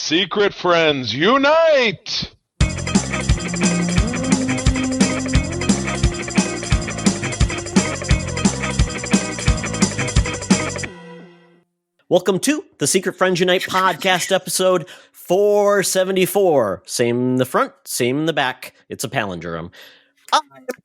Secret friends, unite! Welcome to the Secret Friends Unite podcast episode 474. Same in the front, same in the back. It's a palindrome.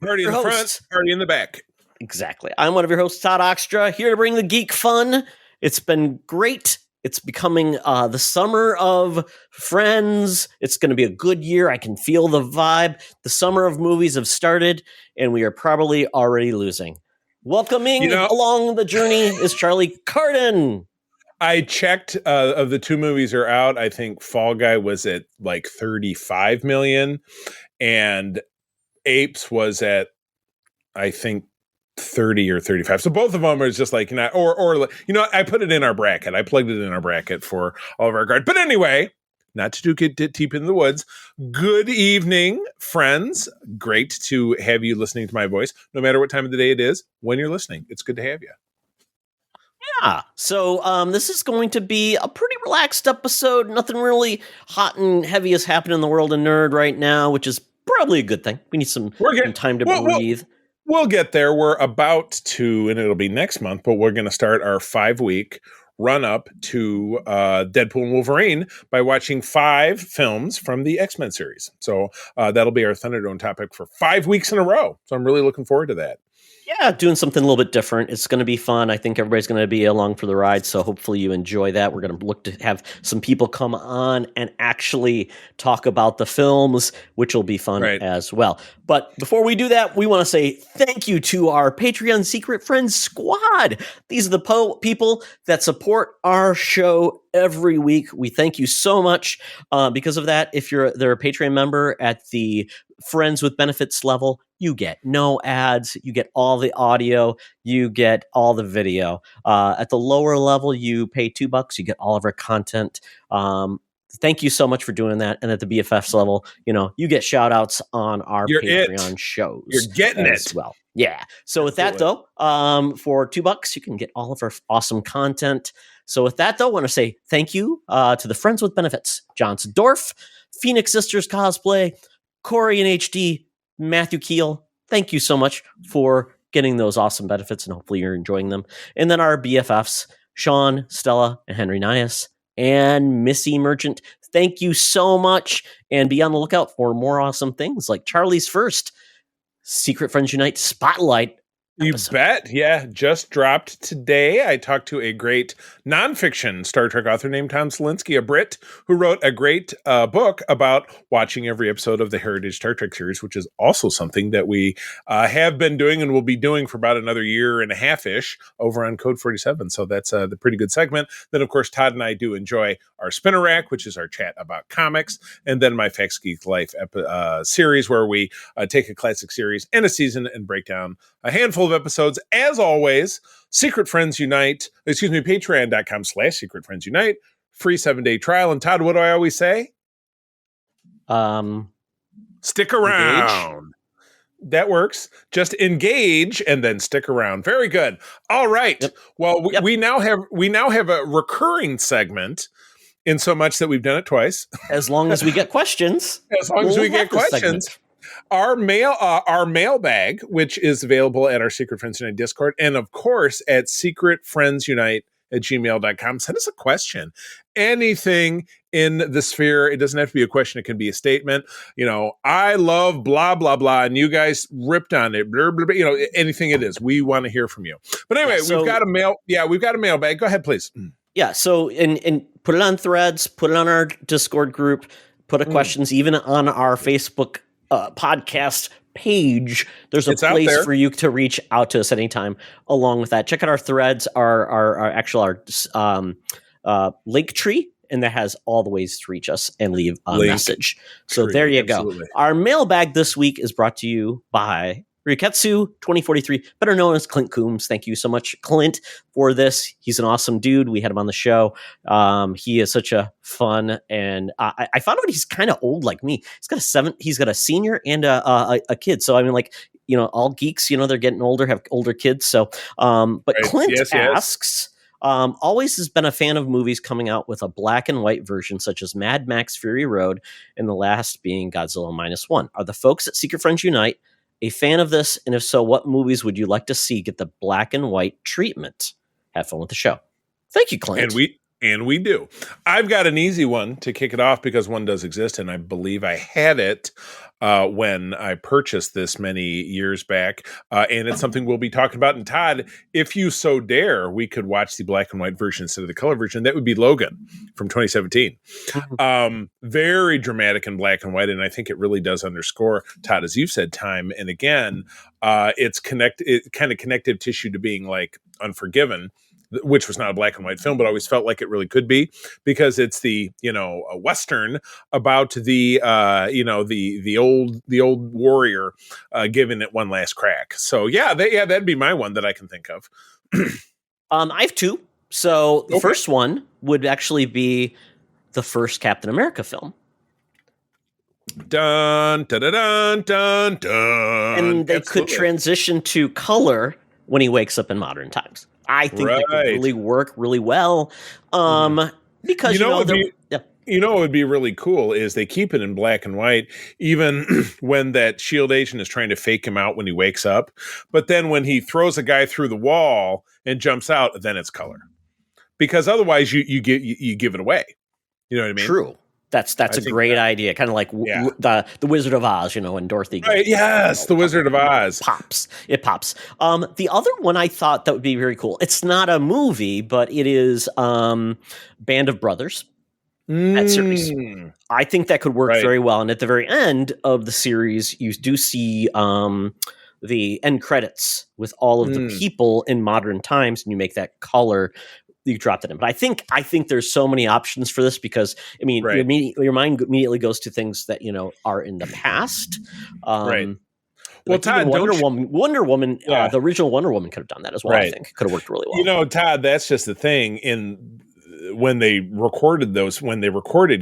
Party in the front, party in the back. Exactly. I'm one of your hosts, Todd Oxtra, here to bring the geek fun. It's been great. It's becoming the summer of Friends. It's going to be a good year. I can feel the vibe. The summer of movies have started, and we are probably already losing. Welcoming along the journey is Charlie Carden. I checked of the two movies are out. I think Fall Guy was at like 35 million and Apes was at, I think, 30 or 35. So both of them are just like, I put it in our bracket. I plugged it in our bracket for all of our guard. But anyway, not to get deep in the woods. Good evening, friends. Great to have you listening to my voice, no matter what time of the day it is. When you're listening, it's good to have you. Yeah, so this is going to be a pretty relaxed episode. Nothing really hot and heavy is happening in the world of nerd right now, which is probably a good thing. We need some time to breathe. We'll get there. We're about to, and it'll be next month, but we're going to start our 5-week run-up to Deadpool and Wolverine by watching 5 films from the X-Men series. So that'll be our Thunderdome topic for 5 weeks in a row. So I'm really looking forward to that. Yeah, doing something a little bit different. It's going to be fun. I think everybody's going to be along for the ride, so hopefully you enjoy that. We're going to look to have some people come on and actually talk about the films, which will be fun as well. But before we do that, we want to say thank you to our Patreon Secret Friends Squad. These are the people that support our show every week. We thank you so much. Because of that, if they're a Patreon member at the Friends with Benefits level, you get no ads, you get all the audio, you get all the video. At the lower level, you pay $2, you get all of our content. Thank you so much for doing that. And at the BFFs level, you get shout outs on our Patreon shows. You're getting as it. Well. Yeah. So with that though, for $2, you can get all of our awesome content. So with that though, I want to say thank you to the Friends with Benefits, Johnson Dorf, Phoenix Sisters Cosplay, Corey in HD, Matthew Keel. Thank you so much for getting those awesome benefits, and hopefully you're enjoying them. And then our BFFs, Sean, Stella, and Henry Nias, and Missy Merchant. Thank you so much, and be on the lookout for more awesome things like Charlie's first Secret Friends Unite Spotlight episode. You bet. Yeah, just dropped today. I talked to a great nonfiction Star Trek author named Tom Selinsky, a Brit, who wrote a great book about watching every episode of the Heritage Star Trek series, which is also something that we have been doing and will be doing for about another year and a half-ish over on Code 47. So that's the pretty good segment. Then, of course, Todd and I do enjoy our Spinner Rack, which is our chat about comics, and then my Facts Geek Life series, where we take a classic series and a season and break down a handful of episodes. As always, Secret Friends Unite, patreon.com/Secret Friends Unite, free 7-day trial. And Todd, what do I always say? Stick around. Engage. That works. Just engage and then stick around. Very good. All right. Yep. Well, we now have a recurring segment, in so much that we've done it twice. As long as we get questions. As long as we get questions. Segment. Our mailbag, which is available at our Secret Friends Unite Discord, and of course at secretfriendsunite@gmail.com. Send us a question. Anything in the sphere. It doesn't have to be a question. It can be a statement. I love blah, blah, blah. And you guys ripped on it. Blah, blah, blah, anything it is. We want to hear from you. But anyway, we've got a mailbag. Go ahead, please. Yeah. So, and put it on Threads, put it on our Discord group, put a questions even on our Facebook podcast page. There's a place for you to reach out to us anytime. Along with that, check out our Threads, our link tree, and that has all the ways to reach us and leave a message. So there you go. Our mailbag this week is brought to you by Ryuketsu 2043, better known as Clint Coombs. Thank you so much, Clint, for this. He's an awesome dude. We had him on the show. He is such a fun, and I found out he's kind of old like me. He's got a senior and a kid. So I mean, all geeks, they're getting older, have older kids. So, but Clint asks, always has been a fan of movies coming out with a black and white version, such as Mad Max Fury Road, and the last being Godzilla Minus One. Are the folks at Secret Friends Unite a fan of this? And if so, what movies would you like to see get the black and white treatment? Have fun with the show. Thank you, Clint. And we do. I've got an easy one to kick it off because one does exist, and I believe I had it when I purchased this many years back, and it's something we'll be talking about. And Todd, if you so dare, we could watch the black and white version instead of the color version. That would be Logan from 2017. Very dramatic in black and white, and I think it really does underscore, Todd, as you've said time and again, it's kind of connective tissue to being like Unforgiven, which was not a black and white film, but always felt like it really could be, because it's the, a Western about the old warrior giving it one last crack. So that'd be my one that I can think of. I have two. So the first one would actually be the first Captain America film. Dun, dun, dun, dun, dun. And they could transition to color when he wakes up in modern times. I think that could really work really what would be really cool is they keep it in black and white, even when that SHIELD agent is trying to fake him out when he wakes up. But then when he throws a guy through the wall and jumps out, then it's color, because otherwise you give it away. You know what I mean? True. That's a great idea. Kind of like the Wizard of Oz, and Dorothy. Right, yes, the Wizard of Oz. It pops. The other one I thought that would be very cool. It's not a movie, but it is Band of Brothers. That series. I think that could work very well. And at the very end of the series, you do see the end credits with all of the people in modern times, and you make that color. You dropped it in, but I think there's so many options for this, because your mind immediately goes to things that are in the past. Well, like Todd, Wonder Woman, the original Wonder Woman could have done that as well. I think could have worked really well. Todd, that's just the thing. When they recorded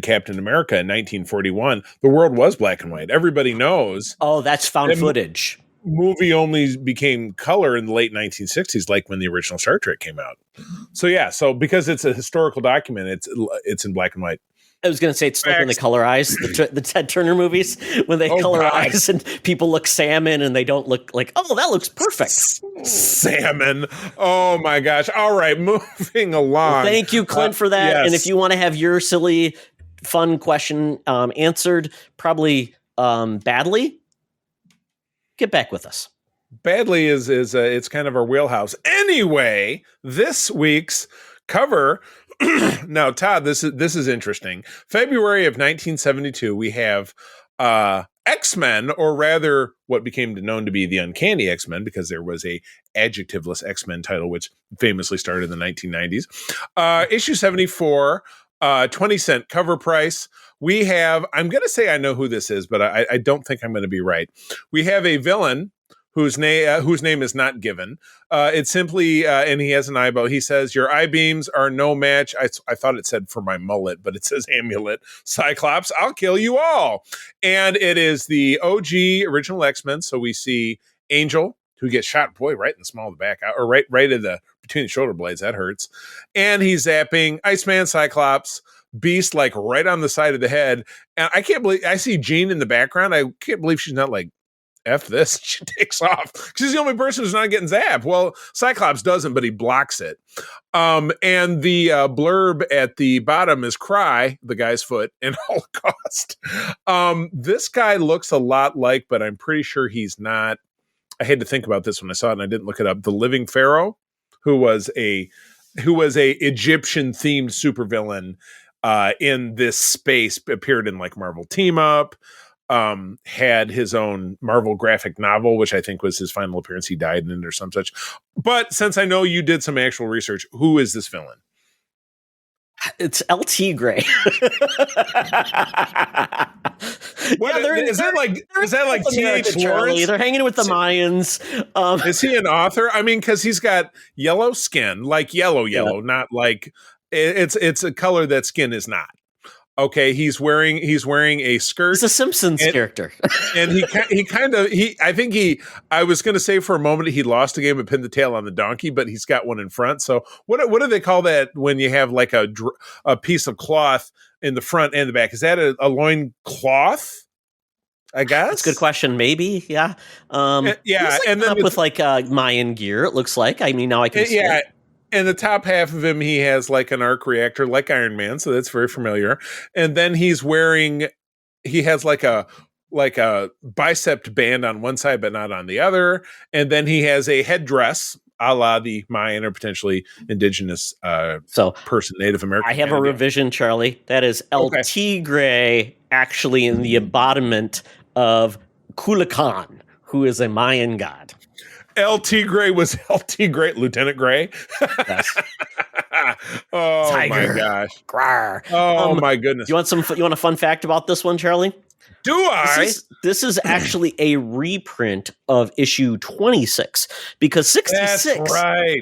Captain America in 1941, the world was black and white. Everybody knows. Oh, that's found footage. Movie only became color in the late 1960s, like when the original Star Trek came out. So because it's a historical document, it's in black and white. I was going to say it's like when they colorize the Ted Turner movies, when they colorize and people look salmon and they don't look like, oh, that looks perfect. Salmon. Oh my gosh. All right. Moving along. Well, thank you, Clint, for that. Yes. And if you want to have your silly, fun question answered, probably badly, get back with us. Badly is it's kind of our wheelhouse. Anyway, this week's cover. Now, Todd, this is interesting. February of 1972, we have X-Men, or rather what became known to be the Uncanny X-Men, because there was a adjectiveless X-Men title, which famously started in the 1990s. Issue 74, 20-cent cover price. We have, I'm going to say I know who this is, but I don't think I'm going to be right. We have a villain whose name is not given. It's simply, and he has an eyeball. He says, "Your eye beams are no match." I thought it said for my mullet, but it says amulet. Cyclops, I'll kill you all. And it is the OG original X-Men. So we see Angel, who gets shot, right in the small of the back, or right in between the shoulder blades. That hurts. And he's zapping Iceman, Cyclops, Beast, like right on the side of the head. And I can't believe I see Jean in the background. I can't believe she's not like, F this. She takes off. She's the only person who's not getting zapped. Well, Cyclops doesn't, but he blocks it. And the blurb at the bottom is "Cry, the guy's foot in Holocaust." This guy looks a lot like, but I'm pretty sure he's not. I had to think about this when I saw it, and I didn't look it up. The Living Pharaoh, who was a Egyptian themed supervillain in this space, appeared in like Marvel Team Up. Had his own Marvel graphic novel, which I think was his final appearance. He died in it or some such. But since I know you did some actual research, who is this villain? It's LT Gray. Is that like T.H. Lawrence? They're hanging with the Mayans. Is he an author? I mean, because he's got yellow skin, like yellow, not like it's a color that skin is not. Okay, he's wearing a skirt. He's a Simpsons character. And I was going to say for a moment he lost a game and pinned the tail on the donkey, but he's got one in front. So what do they call that when you have like a piece of cloth in the front and the back? Is that a loin cloth? I guess that's a good question. Maybe, yeah, yeah. And then up with like Mayan gear. It looks like. I mean, now I can see it. And the top half of him, he has like an arc reactor, like Iron Man, so that's very familiar. And then he has like a bicep band on one side, but not on the other. And then he has a headdress, a la the Mayan or potentially indigenous person, Native American. I have a revision, Charlie. That is El Tigre, actually in the embodiment of Kukulkan, who is a Mayan god. El Tigre was El Tigre, Lieutenant Gray. Yes. Oh Tiger. My gosh! Grar. Oh my goodness! You want a fun fact about this one, Charlie? Do I? This is actually a reprint of issue 26 because 66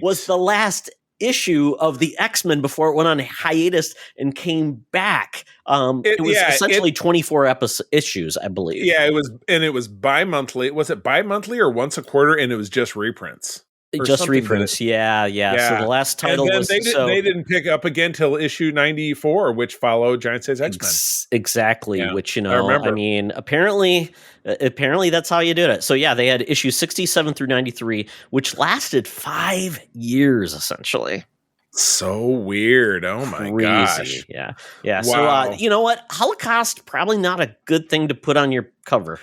was the last issue of the X-Men before it went on hiatus and came back. It was essentially 24 issues, I believe. Yeah, it was bi-monthly. Was it bi-monthly or once a quarter? And it was just reprints. Just reprints, yeah. So the last title was they didn't pick up again till issue 94, which followed Giant Size X-Men. Exactly, yeah. Which I mean, apparently that's how you did it. So yeah, they had issues 67 through 93, which lasted 5 years essentially. So weird! Oh my gosh! Yeah. Wow. So you know what? Holocaust probably not a good thing to put on your cover.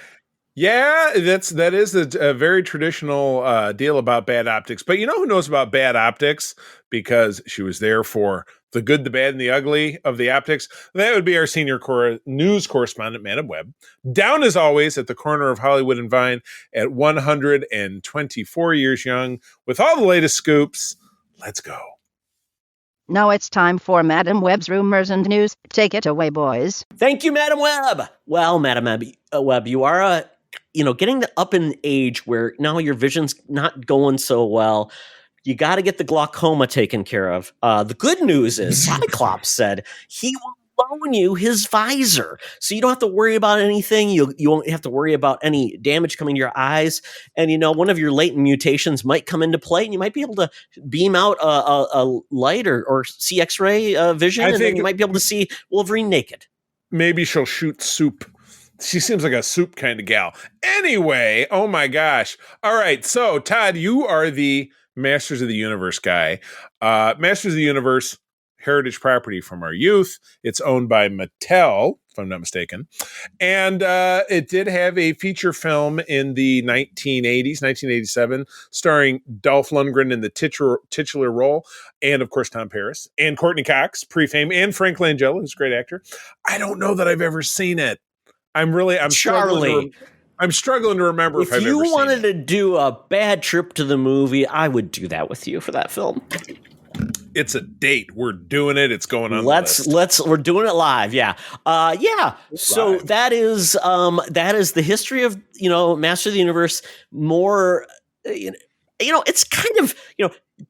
Yeah, that is a very traditional deal about bad optics. But you know who knows about bad optics? Because she was there for the good, the bad, and the ugly of the optics. That would be our senior news correspondent, Madam Webb. Down as always at the corner of Hollywood and Vine at 124 years young with all the latest scoops. Let's go. Now it's time for Madam Webb's Rumors and News. Take it away, boys. Thank you, Madam Webb. Well, Madam Webb, you are getting up in age where now your vision's not going so well. You got to get the glaucoma taken care of. The good news is Cyclops said he will loan you his visor, so you don't have to worry about anything. You won't have to worry about any damage coming to your eyes. And one of your latent mutations might come into play, and you might be able to beam out a light or see X-ray vision, and then you might be able to see Wolverine naked. Maybe she'll shoot soup. She seems like a soup kind of gal. Anyway, oh my gosh. All right, so Todd, you are the Masters of the Universe guy. Masters of the Universe, heritage property from our youth. It's owned by Mattel, if I'm not mistaken. And it did have a feature film in the 1980s, 1987, starring Dolph Lundgren in the titular role, and of course Tom Paris, and Courtney Cox, pre-fame, and Frank Langella, who's a great actor. I don't know that I've ever seen it. I'm Charlie. I'm struggling to remember if I've ever seen it. If you wanted to do a bad trip to the movie, I would do that with you for that film. It's a date. We're doing it. It's going on. We're doing it live. Yeah. So live. That is the history of, Master of the Universe. More, it's kind of,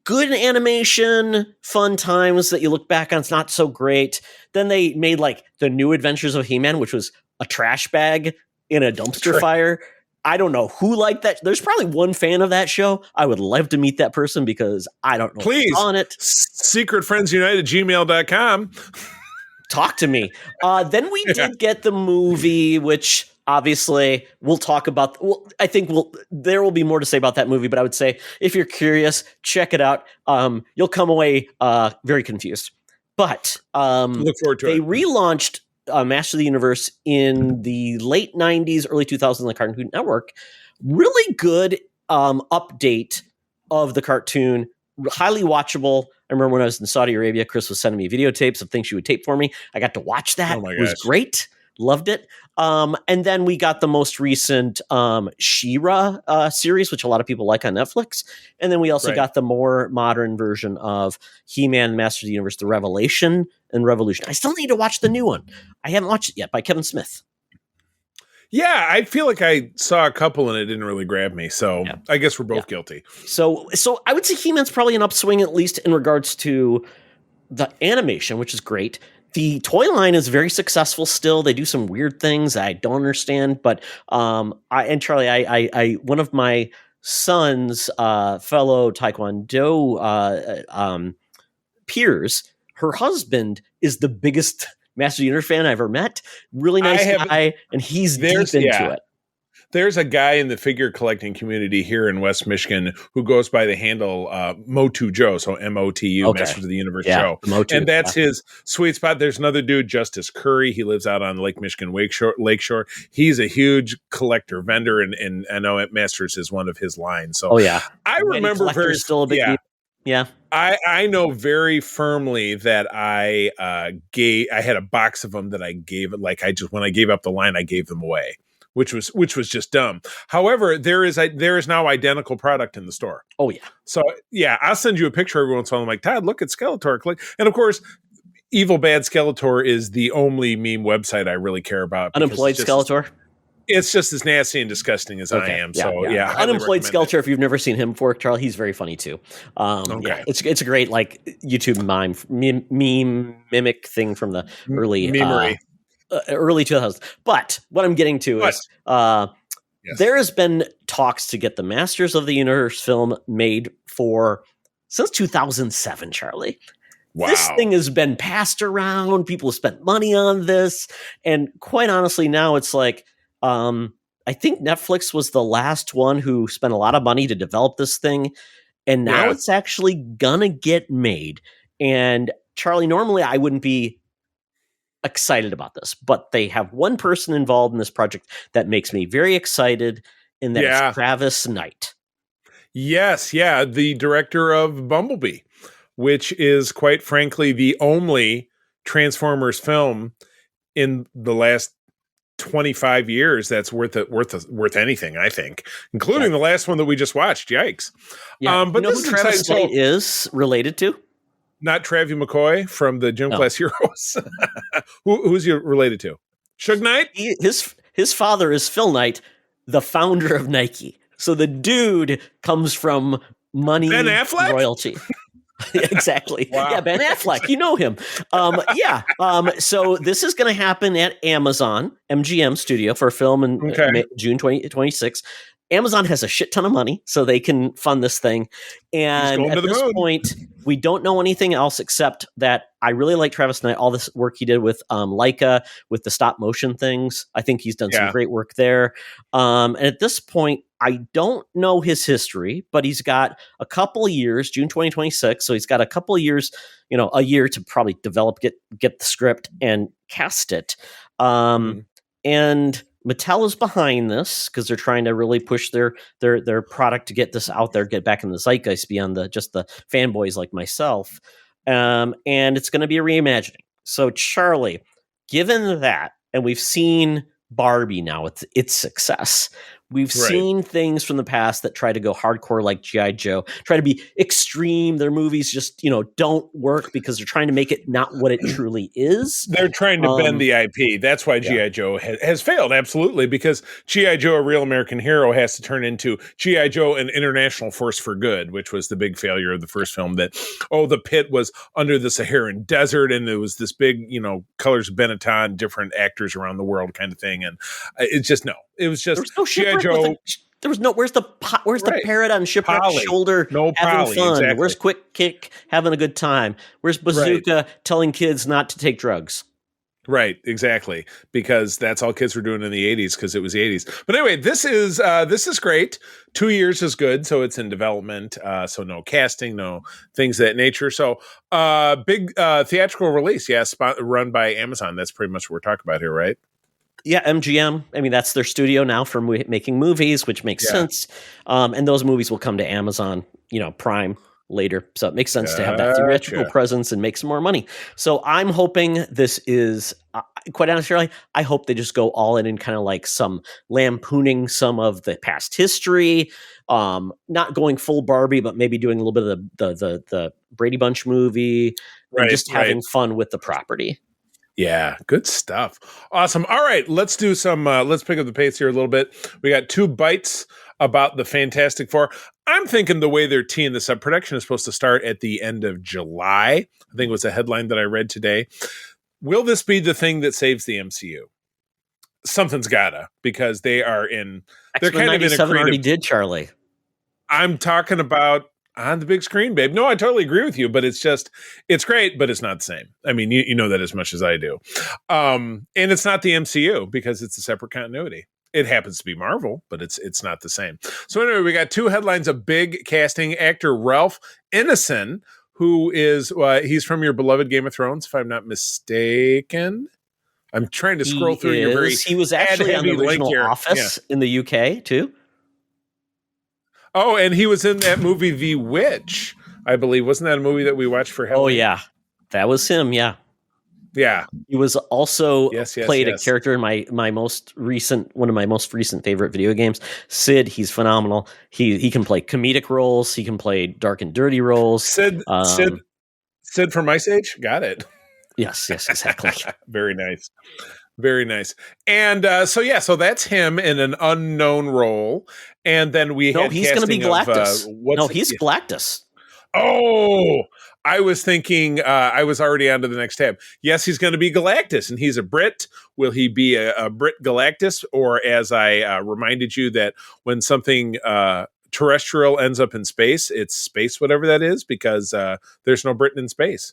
good animation, fun times that you look back on. It's not so great. Then they made like the New Adventures of He-Man, which was a trash bag in a dumpster fire. I don't know who liked that. There's probably one fan of that show. I would love to meet that person because I don't know. Please, on it. secretfriendsunite@gmail.com. Talk to me. Then we did get the movie, which obviously we'll talk about. Well, I think there will be more to say about that movie, but I would say if you're curious, check it out. You'll come away very confused. But look forward to it. They relaunched Master of the Universe in the late 90s, early 2000s on the Cartoon Network. Really good update of the cartoon. Highly watchable. I remember when I was in Saudi Arabia, Chris was sending me videotapes of things she would tape for me. I got to watch that. It was great. Loved it. And then we got the most recent She-Ra series, which a lot of people like on Netflix. And then we also got the more modern version of He-Man, Master of the Universe, The Revelation and Revolution. I still need to watch the new one. I haven't watched it yet, by Kevin Smith. Yeah, I feel like I saw a couple and it didn't really grab me. So I guess we're both guilty. So I would say He-Man's probably an upswing, at least in regards to the animation, which is great. The toy line is very successful still. They do some weird things I don't understand, but Charlie, I one of my son's fellow Taekwondo peers, her husband is the biggest Master Universe fan I ever met. Really nice guy, and he's deep into it. There's a guy in the figure collecting community here in West Michigan who goes by the handle Motu Joe, so MOTU, Masters of the Universe Joe. Motu, and that's his sweet spot. There's another dude, Justice Curry. He lives out on Lake Michigan Lakeshore. He's a huge collector vendor, and I know Masters is one of his lines. So I remember still a big deal. Yeah. I know very firmly that I had a box of them that I gave, when I gave up the line, I gave them away. Which was just dumb. However, there is now identical product in the store. Oh yeah. So yeah, I'll send you a picture every once in a while. I'm like, Todd, look at Skeletor. Click. And of course, Evil Bad Skeletor is the only meme website I really care about. Unemployed Skeletor. It's just as nasty and disgusting as I am. Unemployed Skeletor. If you've never seen him before, Charlie, he's very funny too. Yeah, it's a great YouTube meme mimic thing from the early memery. Early 2000s. But what I'm getting to is there has been talks to get the Masters of the Universe film made since 2007, Charlie. Wow. This thing has been passed around. People have spent money on this. And quite honestly, now it's like, I think Netflix was the last one who spent a lot of money to develop this thing. And now it's actually gonna get made. And Charlie, normally I wouldn't be excited about this, but they have one person involved in this project that makes me very excited, and that is Travis Knight. Yes, the director of Bumblebee, which is quite frankly the only Transformers film in the last 25 years that's worth anything, I think, including the last one that we just watched. Yikes! Yeah, but who Travis Knight is related to? Not Travie McCoy from the Gym Class Heroes. Who's you related to? Suge Knight? His father is Phil Knight, the founder of Nike. So the dude comes from money, Ben Affleck? Royalty. Exactly. Wow. Yeah, Ben Affleck. You know him. So this is going to happen at Amazon, MGM Studio, for a film in June 2026. Amazon has a shit ton of money, so they can fund this thing. And at this point, we don't know anything else except that I really like Travis Knight, all this work he did with Leica, with the stop motion things. I think he's done some great work there. And at this point, I don't know his history, but he's got a couple of years, June 2026. So he's got a couple of years, a year to probably develop, get the script and cast it. And Mattel is behind this because they're trying to really push their product to get this out there, get back in the zeitgeist beyond just the fanboys like myself. And it's going to be a reimagining. So Charlie, given that, and we've seen Barbie now with its success, we've seen things from the past that try to go hardcore like G.I. Joe, try to be extreme. Their movies just, don't work because they're trying to make it not what it truly is. They're trying to bend the IP. That's why G.I. Joe has failed, absolutely, because G.I. Joe, a real American hero, has to turn into G.I. Joe, an international force for good, which was the big failure of the first film, that, the pit was under the Saharan desert, and it was this big, colors of Benetton, different actors around the world kind of thing. And it's just, it was just G.I. Joe. There was no. Where's the parrot on Shipwreck's shoulder? No having fun. Exactly. Where's Quick Kick having a good time? Where's Bazooka telling kids not to take drugs? Right, exactly, because that's all kids were doing in the 80s because it was the 80s. But anyway, this is great. 2 years is good, so it's in development. So no casting, no things of that nature. So big theatrical release, run by Amazon. That's pretty much what we're talking about here, right? Yeah, MGM. I mean, that's their studio now for making movies, which makes sense. And those movies will come to Amazon, Prime later. So it makes sense to have that theatrical presence and make some more money. So I'm hoping this is, quite honestly, I hope they just go all in and kind of like some lampooning some of the past history, not going full Barbie, but maybe doing a little bit of the Brady Bunch movie, and just having fun with the property. Yeah, good stuff. Awesome. All right, let's do some, let's pick up the pace here a little bit. We got 2 bites about the Fantastic Four. I'm thinking the way they're teeing this up, production is supposed to start at the end of July. I think it was a headline that I read today. will this be the thing that saves the MCU? Something's gotta, because they are in. They're X-Men kind of in a 97 already creative. did, Charlie. I'm talking about on the big screen, babe. No, I totally agree with you, but it's great, but it's not the same. I mean, you know that as much as I do. And it's not the MCU because it's a separate continuity. It happens to be Marvel, but it's not the same. So anyway, we got 2 headlines of big casting. Actor Ralph Ineson, who is he's from your beloved Game of Thrones, if I'm not mistaken. I'm trying to scroll through your very He was actually on the ad-heavy link original here. Office in the UK too. Oh, and he was in that movie The Witch, I believe. Wasn't that a movie that we watched for Halloween? Oh yeah, that was him. Yeah, Yeah. he was also played a yes. character in one of my most recent favorite video games, Sid. He's phenomenal. He can play comedic roles. He can play dark and dirty roles. Sid from Ice Age? Got it. Yes, exactly. Very nice. Very nice. And so that's him in an unknown role. And then he's going to be Galactus. He's Galactus. Oh, I was thinking I was already onto the next tab. Yes, he's going to be Galactus, and he's a Brit. Will he be a Brit Galactus? Or as I reminded you that when something terrestrial ends up in space, it's space, whatever that is, because there's no Britain in space.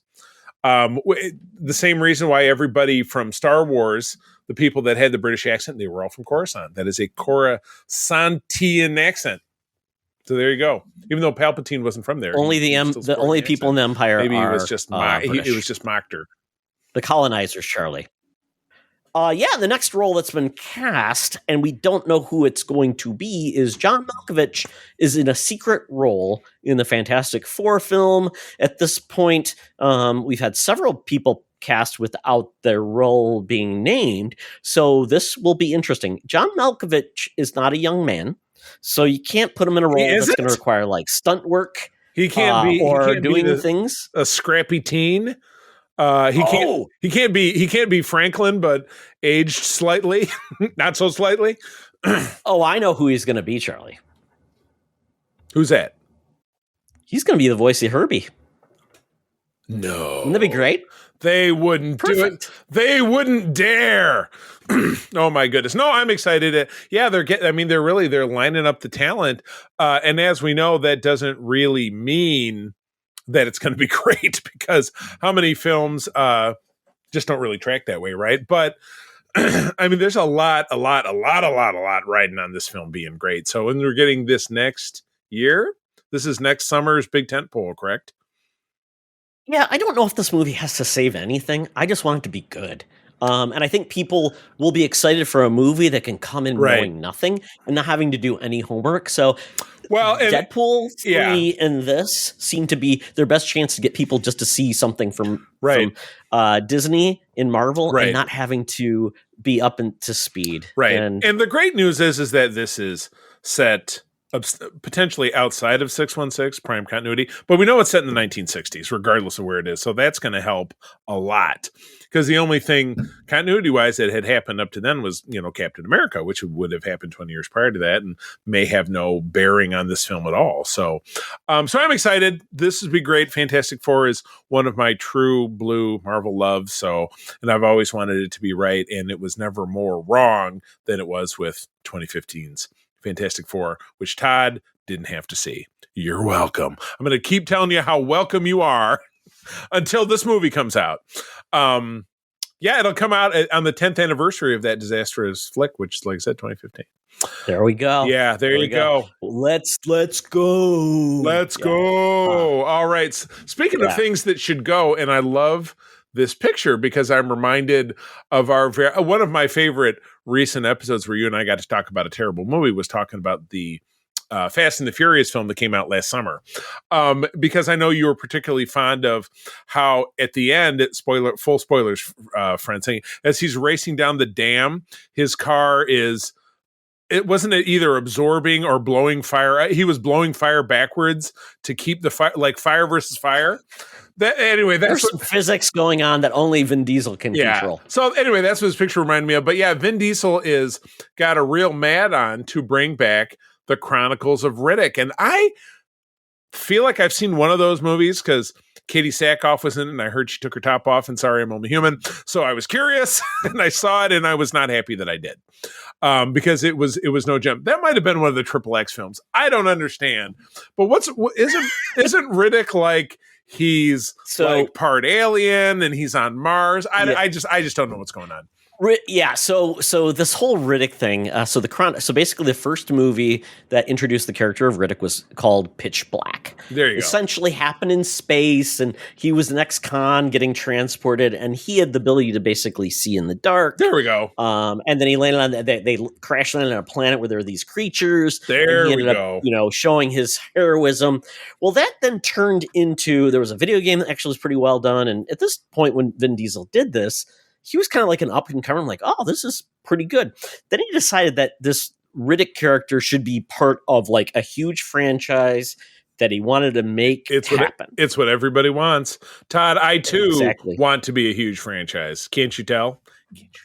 The same reason why everybody from Star Wars, the people that had the British accent, they were all from Coruscant. That is a Coruscantian accent. So there you go. Even though Palpatine wasn't from there, only the only people in the Empire. Maybe are, it was just it was just mocked her. The colonizers, Charlie. The next role that's been cast, and we don't know who it's going to be, is John Malkovich is in a secret role in the Fantastic Four film. At this point, we've had several people cast without their role being named, so this will be interesting. John Malkovich is not a young man, so you can't put him in a role that's going to require like stunt work. He can't be doing things. A scrappy teen. He can't be Franklin, but aged slightly, not so slightly. I know who he's going to be, Charlie. Who's that? He's going to be the voice of Herbie. No, wouldn't that be great? They wouldn't do it. They wouldn't dare. Oh my goodness! No, I'm excited. They're lining up the talent, and as we know, that doesn't really mean that it's going to be great, because how many films just don't really track that way, right? But I mean, there's a lot riding on this film being great. So when we're getting this next year, this is next summer's big tentpole, correct? Yeah, I don't know if this movie has to save anything. I just want it to be good. And I think people will be excited for a movie that can come in knowing nothing and not having to do any homework. So Deadpool 3 and this seem to be their best chance to get people just to see something from Disney in Marvel and not having to be up to speed. Right. And the great news is that this is set potentially outside of 616 prime continuity, but we know it's set in the 1960s, regardless of where it is. So that's going to help a lot, because the only thing continuity wise that had happened up to then was, Captain America, which would have happened 20 years prior to that and may have no bearing on this film at all. So, so I'm excited. This would be great. Fantastic Four is one of my true blue Marvel loves. So, and I've always wanted it to be right. And it was never more wrong than it was with 2015's Fantastic Four, which Todd didn't have to see. You're welcome. I'm going to keep telling you how welcome you are until this movie comes out. It'll come out on the 10th anniversary of that disastrous flick, which is, like I said, 2015. There we go. Yeah, there you go. Let's go. Let's go. All right. Speaking of things that should go, and I love this picture because I'm reminded of one of my favorite recent episodes where you and I got to talk about a terrible movie was talking about the Fast and the Furious film that came out last summer. Because I know you were particularly fond of how at the end, full spoilers, friend, saying as he's racing down the dam, his car it wasn't either absorbing or blowing fire. He was blowing fire backwards to keep the fire, like fire versus fire. There's some physics going on that only Vin Diesel can control. So anyway, that's what this picture reminded me of. But yeah, Vin Diesel got a real mad on to bring back the Chronicles of Riddick. And feel like I've seen one of those movies because Katie Sackhoff was in it, and I heard she took her top off. And Sorry, I'm Only Human. So I was curious, and I saw it, and I was not happy that I did, because it was no gem. That might have been one of the Triple X films. I don't understand. But isn't Riddick like he's like part alien and he's on Mars? I just don't know what's going on. Yeah, so this whole Riddick thing. So basically, the first movie that introduced the character of Riddick was called Pitch Black. There you go. Essentially happened in space, and he was an ex-con getting transported, and he had the ability to basically see in the dark. There we go. And then he landed on they crash landed on a planet where there were these creatures. There and he we ended go. up, showing his heroism. Well, that then turned into there was a video game that actually was pretty well done, and at this point when Vin Diesel did this, he was kind of like an up and comer. I'm like, oh, this is pretty good. Then he decided that this Riddick character should be part of like a huge franchise that he wanted to make happen. It's what everybody wants. Todd, I too want to be a huge franchise. Can't you tell?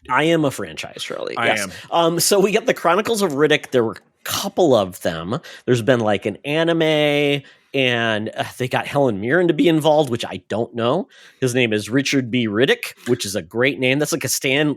I am a franchise, Charlie. I am. So we get the Chronicles of Riddick. There were a couple of them. There's been like an anime, and they got Helen Mirren to be involved, which I don't know. His name is Richard B. Riddick, which is a great name. That's like a Stan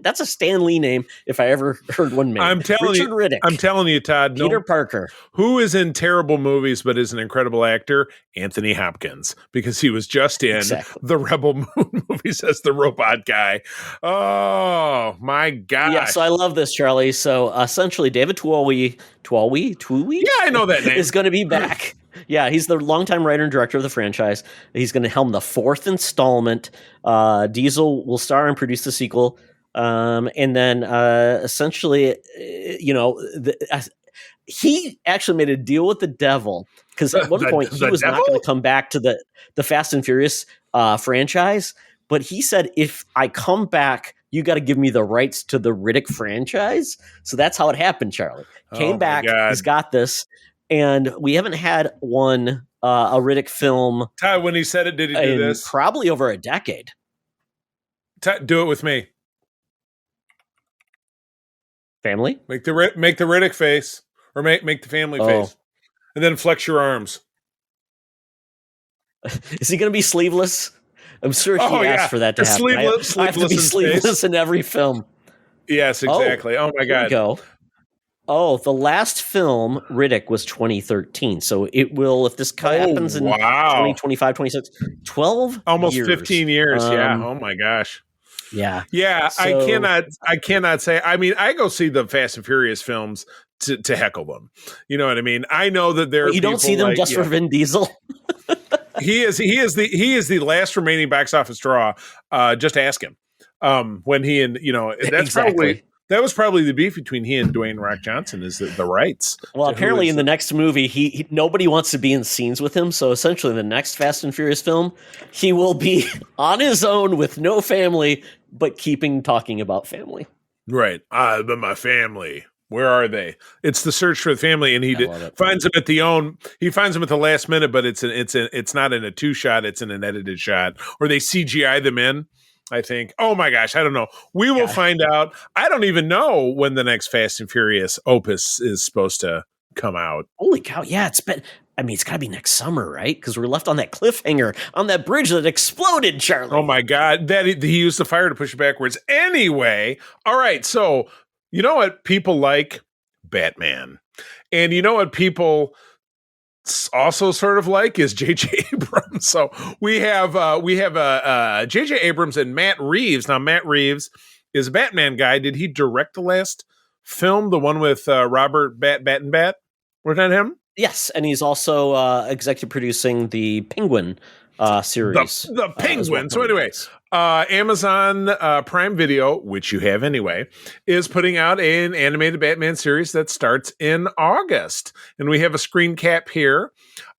Lee name if I ever heard one made. Riddick. I'm telling you, Todd. Peter Parker. Who is in terrible movies but is an incredible actor? Anthony Hopkins, because he was just in the Rebel Moon movies as the robot guy. Oh my gosh. Yeah, so I love this, Charlie. So essentially David Tuohy? Yeah, I know that name. Is going to be back. Yeah, he's the longtime writer and director of the franchise. He's going to helm the fourth installment. Diesel will star and produce the sequel. And then essentially, he actually made a deal with the devil because at one point he was not going to come back to the Fast and Furious franchise. But he said, if I come back, you got to give me the rights to the Riddick franchise. So that's how it happened, Charlie. Came back. He's got this. And we haven't had a Riddick film. Todd, when he said it, did he do this? Probably over a decade. Do it with me. Family? Make the Riddick face, or make the family face, and then flex your arms. Is he going to be sleeveless? I'm sure he asked for that to happen. I have to be sleeveless in every film. Yes, exactly. Oh my God. Here we go. Oh, the last film, Riddick, was 2013. So it will, if this happens in 2025, 26, 12 almost years. 15 years. Yeah. Oh my gosh. Yeah. Yeah. So, I cannot say, I mean, I go see the Fast and Furious films to heckle them. You know what I mean? I know that there are you don't see them just for Vin Diesel. He is the last remaining box office draw. Just ask him. When he and, that's that was probably the beef between he and Dwayne Rock Johnson is the rights. Well, apparently in the next movie, he nobody wants to be in scenes with him. So essentially in the next Fast and Furious film, he will be on his own with no family, but talking about family. Right. But my family, where are they? It's the search for the family. And he finds them at he finds them at the last minute, but it's not in a 2-shot. It's in an edited shot, or they CGI them in. I think. Oh my gosh, I don't know. We will find out. I don't even know when the next Fast and Furious opus is supposed to come out. Holy cow! Yeah, it's got to be next summer, right? Because we're left on that cliffhanger on that bridge that exploded, Charlie. Oh my God, that he used the fire to push it backwards. Anyway, all right. So you know what people like? Batman, and you know what people also sort of like is J.J. Abrams. So we have J.J. Abrams and Matt Reeves. Now Matt Reeves is a Batman guy. Did he direct the last film, the one with Robert Bat? Was that him? Yes, and he's also executive producing the Penguin series. The Penguin. So anyway, Amazon Prime Video, which you have anyway, is putting out an animated Batman series that starts in August. And we have a screen cap here.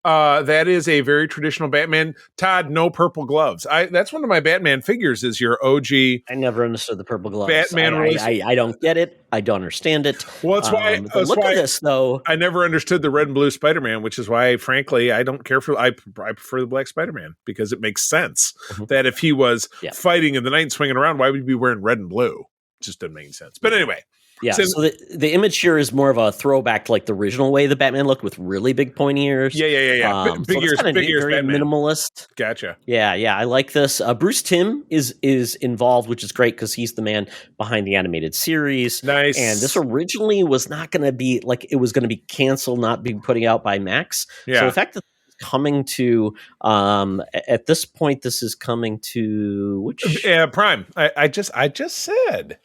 That is a very traditional Batman. Todd, no purple gloves. That's one of my Batman figures is your OG. I never understood the purple gloves. Batman I don't get it. I don't understand it. Well, that's why. Look at this, though. I never understood the red and blue Spider-Man, which is why, frankly, I don't care for. I prefer the black Spider-Man because it makes sense that if he was fighting in the night and swinging around, why would he be wearing red and blue? It just doesn't make sense. But anyway. Yeah, so the image here is more of a throwback to like the original way the Batman looked with really big pointy ears. Yeah. Big ears, very Batman. minimalist. Gotcha. Yeah, I like this. Bruce Timm is involved, which is great because he's the man behind the animated series. Nice. And this originally was not going to be like it was going to be canceled, not being putting out by Max. Yeah. So the fact that it's coming to at this point, this is coming to which Prime. I just said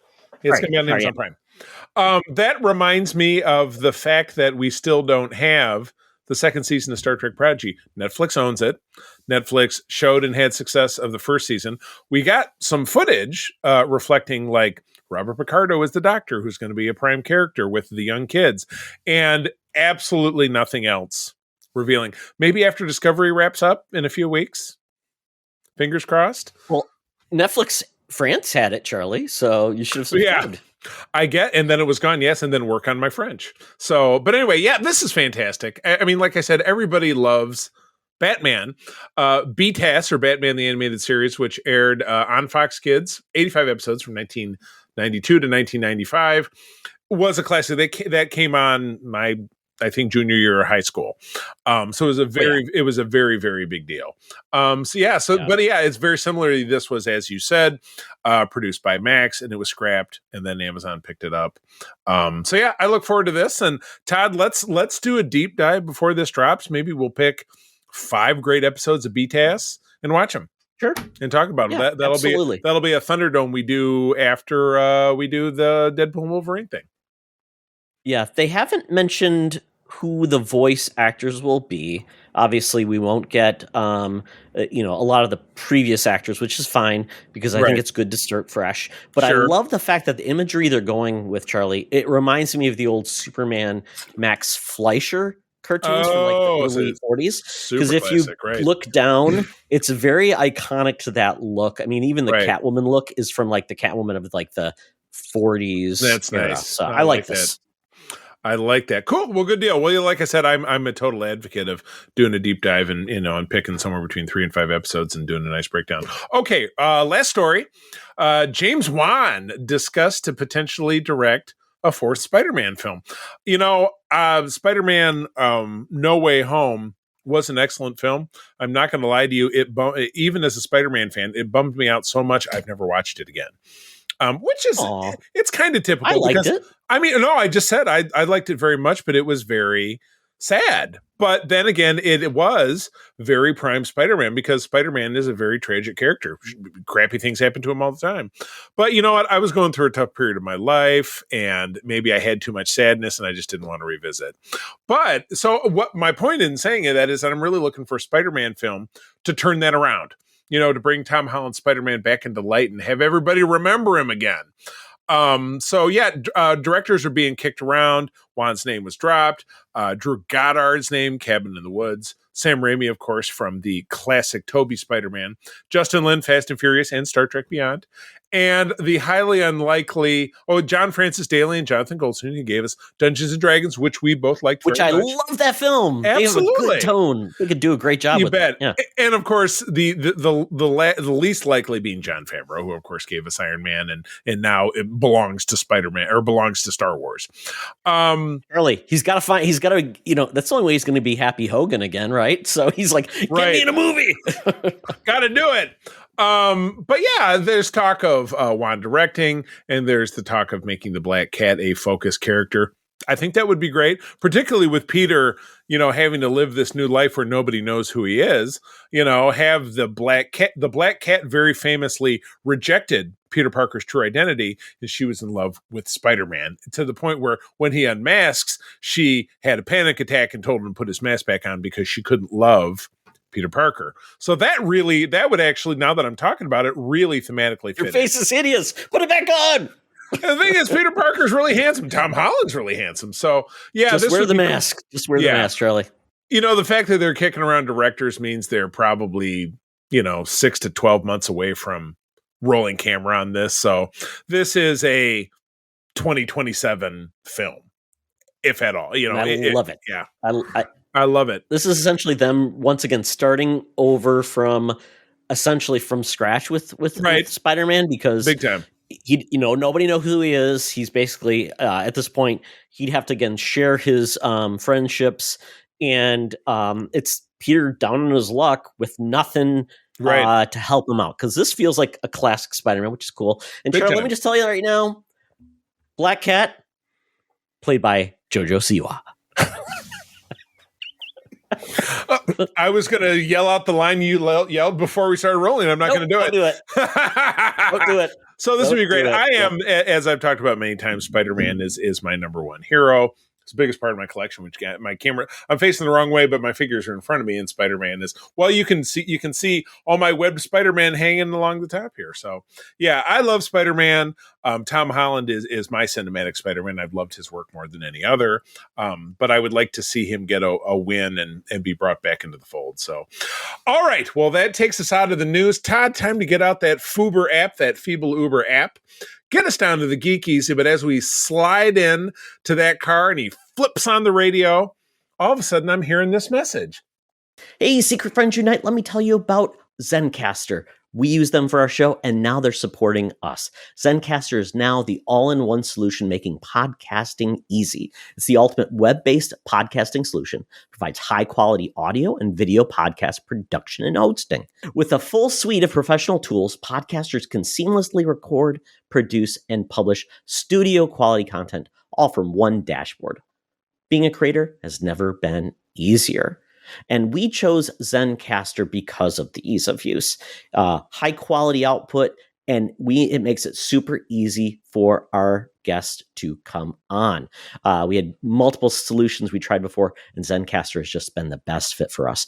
it's going to be on Amazon Prime. That reminds me of the fact that we still don't have the second season of Star Trek Prodigy. Netflix owns it. Netflix showed and had success of the first season. We got some footage reflecting like Robert Picardo is the Doctor who's going to be a prime character with the young kids, and absolutely nothing else revealing. Maybe after Discovery wraps up in a few weeks. Fingers crossed. Well, Netflix France had it, Charlie, so you should have subscribed. Yeah. I get, and then it was gone, yes, and then work on my French. So, but anyway, yeah, this is fantastic. I mean, like I said, everybody loves Batman. BTAS, or Batman the Animated Series, which aired on Fox Kids, 85 episodes from 1992 to 1995, was a classic. That came on my, I think, junior year of high school. So it was a very, very big deal. But yeah, it's very similar. This was, as you said, produced by Max, and it was scrapped, and then Amazon picked it up. So yeah, I look forward to this. And Todd, let's do a deep dive before this drops. Maybe we'll pick 5 great episodes of BTAS and watch them. Sure. And talk about them. That'll be a Thunderdome we do after we do the Deadpool and Wolverine thing. Yeah, they haven't mentioned who the voice actors will be. Obviously, we won't get a lot of the previous actors, which is fine because I think it's good to start fresh. But I love the fact that the imagery they're going with, Charlie, it reminds me of the old Superman Max Fleischer cartoons from like the early 40s. Because if you look down, it's very iconic to that look. I mean, even the Catwoman look is from like the Catwoman of like the 40s. That's nice. So I like this. That. I like that. Cool. Well, good deal. Well, like I said, I'm a total advocate of doing a deep dive and and picking somewhere between 3 and 5 episodes and doing a nice breakdown. Okay. Last story. James Wan discussed to potentially direct a 4th Spider-Man film. Spider-Man No Way Home was an excellent film. I'm not going to lie to you. Even as a Spider-Man fan, it bummed me out so much I've never watched it again. Which is, it's kind of typical. I liked it. I mean, no, I just said I liked it very much, but it was very sad. But then again, it was very prime Spider-Man because Spider-Man is a very tragic character. Crappy things happen to him all the time. But you know what? I was going through a tough period of my life, and maybe I had too much sadness, and I just didn't want to revisit. But so what my point in saying that is that I'm really looking for a Spider-Man film to turn that around. To bring Tom Holland's Spider-Man back into light and have everybody remember him again. Directors are being kicked around. Wan's name was dropped. Drew Goddard's name, Cabin in the Woods. Sam Raimi, of course, from the classic Tobey Spider-Man. Justin Lin, Fast and Furious, and Star Trek Beyond. And the highly unlikely, John Francis Daly and Jonathan Goldstein, who gave us Dungeons and Dragons, which we both liked very much. Which I love that film. Absolutely. They have a good tone. They could do a great job with bet. It. Yeah. And of course, the least likely being Jon Favreau, who of course gave us Iron Man and now it belongs to Spider-Man or belongs to Star Wars. Early. That's the only way he's going to be Happy Hogan again, right? So he's like, get me in a movie. Got to do it. But yeah, there's talk of Wan directing, and there's the talk of making the Black Cat a focus character. I think that would be great, particularly with Peter, having to live this new life where nobody knows who he is. Have the Black Cat. The Black Cat very famously rejected Peter Parker's true identity, and she was in love with Spider-Man to the point where when he unmasks, she had a panic attack and told him to put his mask back on because she couldn't love Peter Parker. So that would actually, now that I'm talking about it, really thematically fit. Your face is hideous. Put it back on. The thing is, Peter Parker's really handsome. Tom Holland's really handsome. So yeah, just wear the mask. Just wear the mask, Charlie. The fact that they're kicking around directors means they're probably 6 to 12 months away from rolling camera on this. So this is a 2027 film, if at all. I love it. Yeah, I love it. This is essentially them once again starting over from scratch with Spider-Man because big time. Nobody know who he is. He's basically at this point he'd have to again share his friendships, and it's Peter down on his luck with nothing to help him out, because this feels like a classic Spider-Man, which is cool. And Charlie, let me just tell you right now, Black Cat, played by JoJo Siwa. I was going to yell out the line you yelled before we started rolling. I'm not going to do it. Don't do it. Don't do it. So this would be great. I am, as I've talked about many times, Spider-Man is my number one hero. It's the biggest part of my collection, which got my camera. I'm facing the wrong way, but my figures are in front of me, and Spider-Man is. Well, you can see all my webbed Spider-Man hanging along the top here. So yeah, I love Spider-Man. Tom Holland is my cinematic Spider-Man. I've loved his work more than any other. But I would like to see him get a win and be brought back into the fold. So, all right. Well, that takes us out of the news. Todd, time to get out that Fuber app, that Feeble Uber app. Get us down to the Geek Easy, but as we slide in to that car and he flips on the radio, all of a sudden I'm hearing this message. Hey, Secret Friends Unite, let me tell you about Zencastr. We use them for our show, and now they're supporting us. Zencastr is now the all-in-one solution making podcasting easy. It's the ultimate web-based podcasting solution. Provides high-quality audio and video podcast production and hosting. With a full suite of professional tools, podcasters can seamlessly record, produce, and publish studio-quality content, all from one dashboard. Being a creator has never been easier. And we chose Zencastr because of the ease of use, high quality output, and it makes it super easy for our guests to come on. We had multiple solutions we tried before, and Zencastr has just been the best fit for us.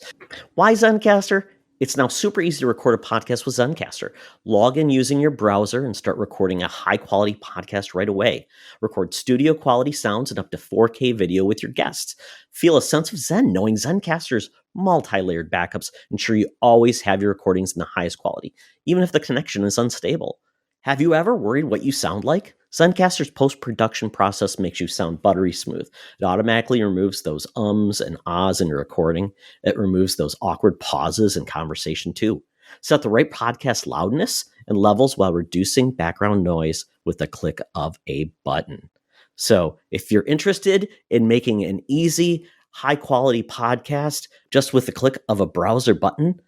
Why Zencastr? It's now super easy to record a podcast with Zencastr. Log in using your browser and start recording a high-quality podcast right away. Record studio-quality sounds and up to 4K video with your guests. Feel a sense of zen knowing Zencastr's multi-layered backups ensure you always have your recordings in the highest quality, even if the connection is unstable. Have you ever worried what you sound like? Zencastr's post-production process makes you sound buttery smooth. It automatically removes those ums and ahs in your recording. It removes those awkward pauses in conversation too. Set the right podcast loudness and levels while reducing background noise with the click of a button. So if you're interested in making an easy, high-quality podcast just with the click of a browser button,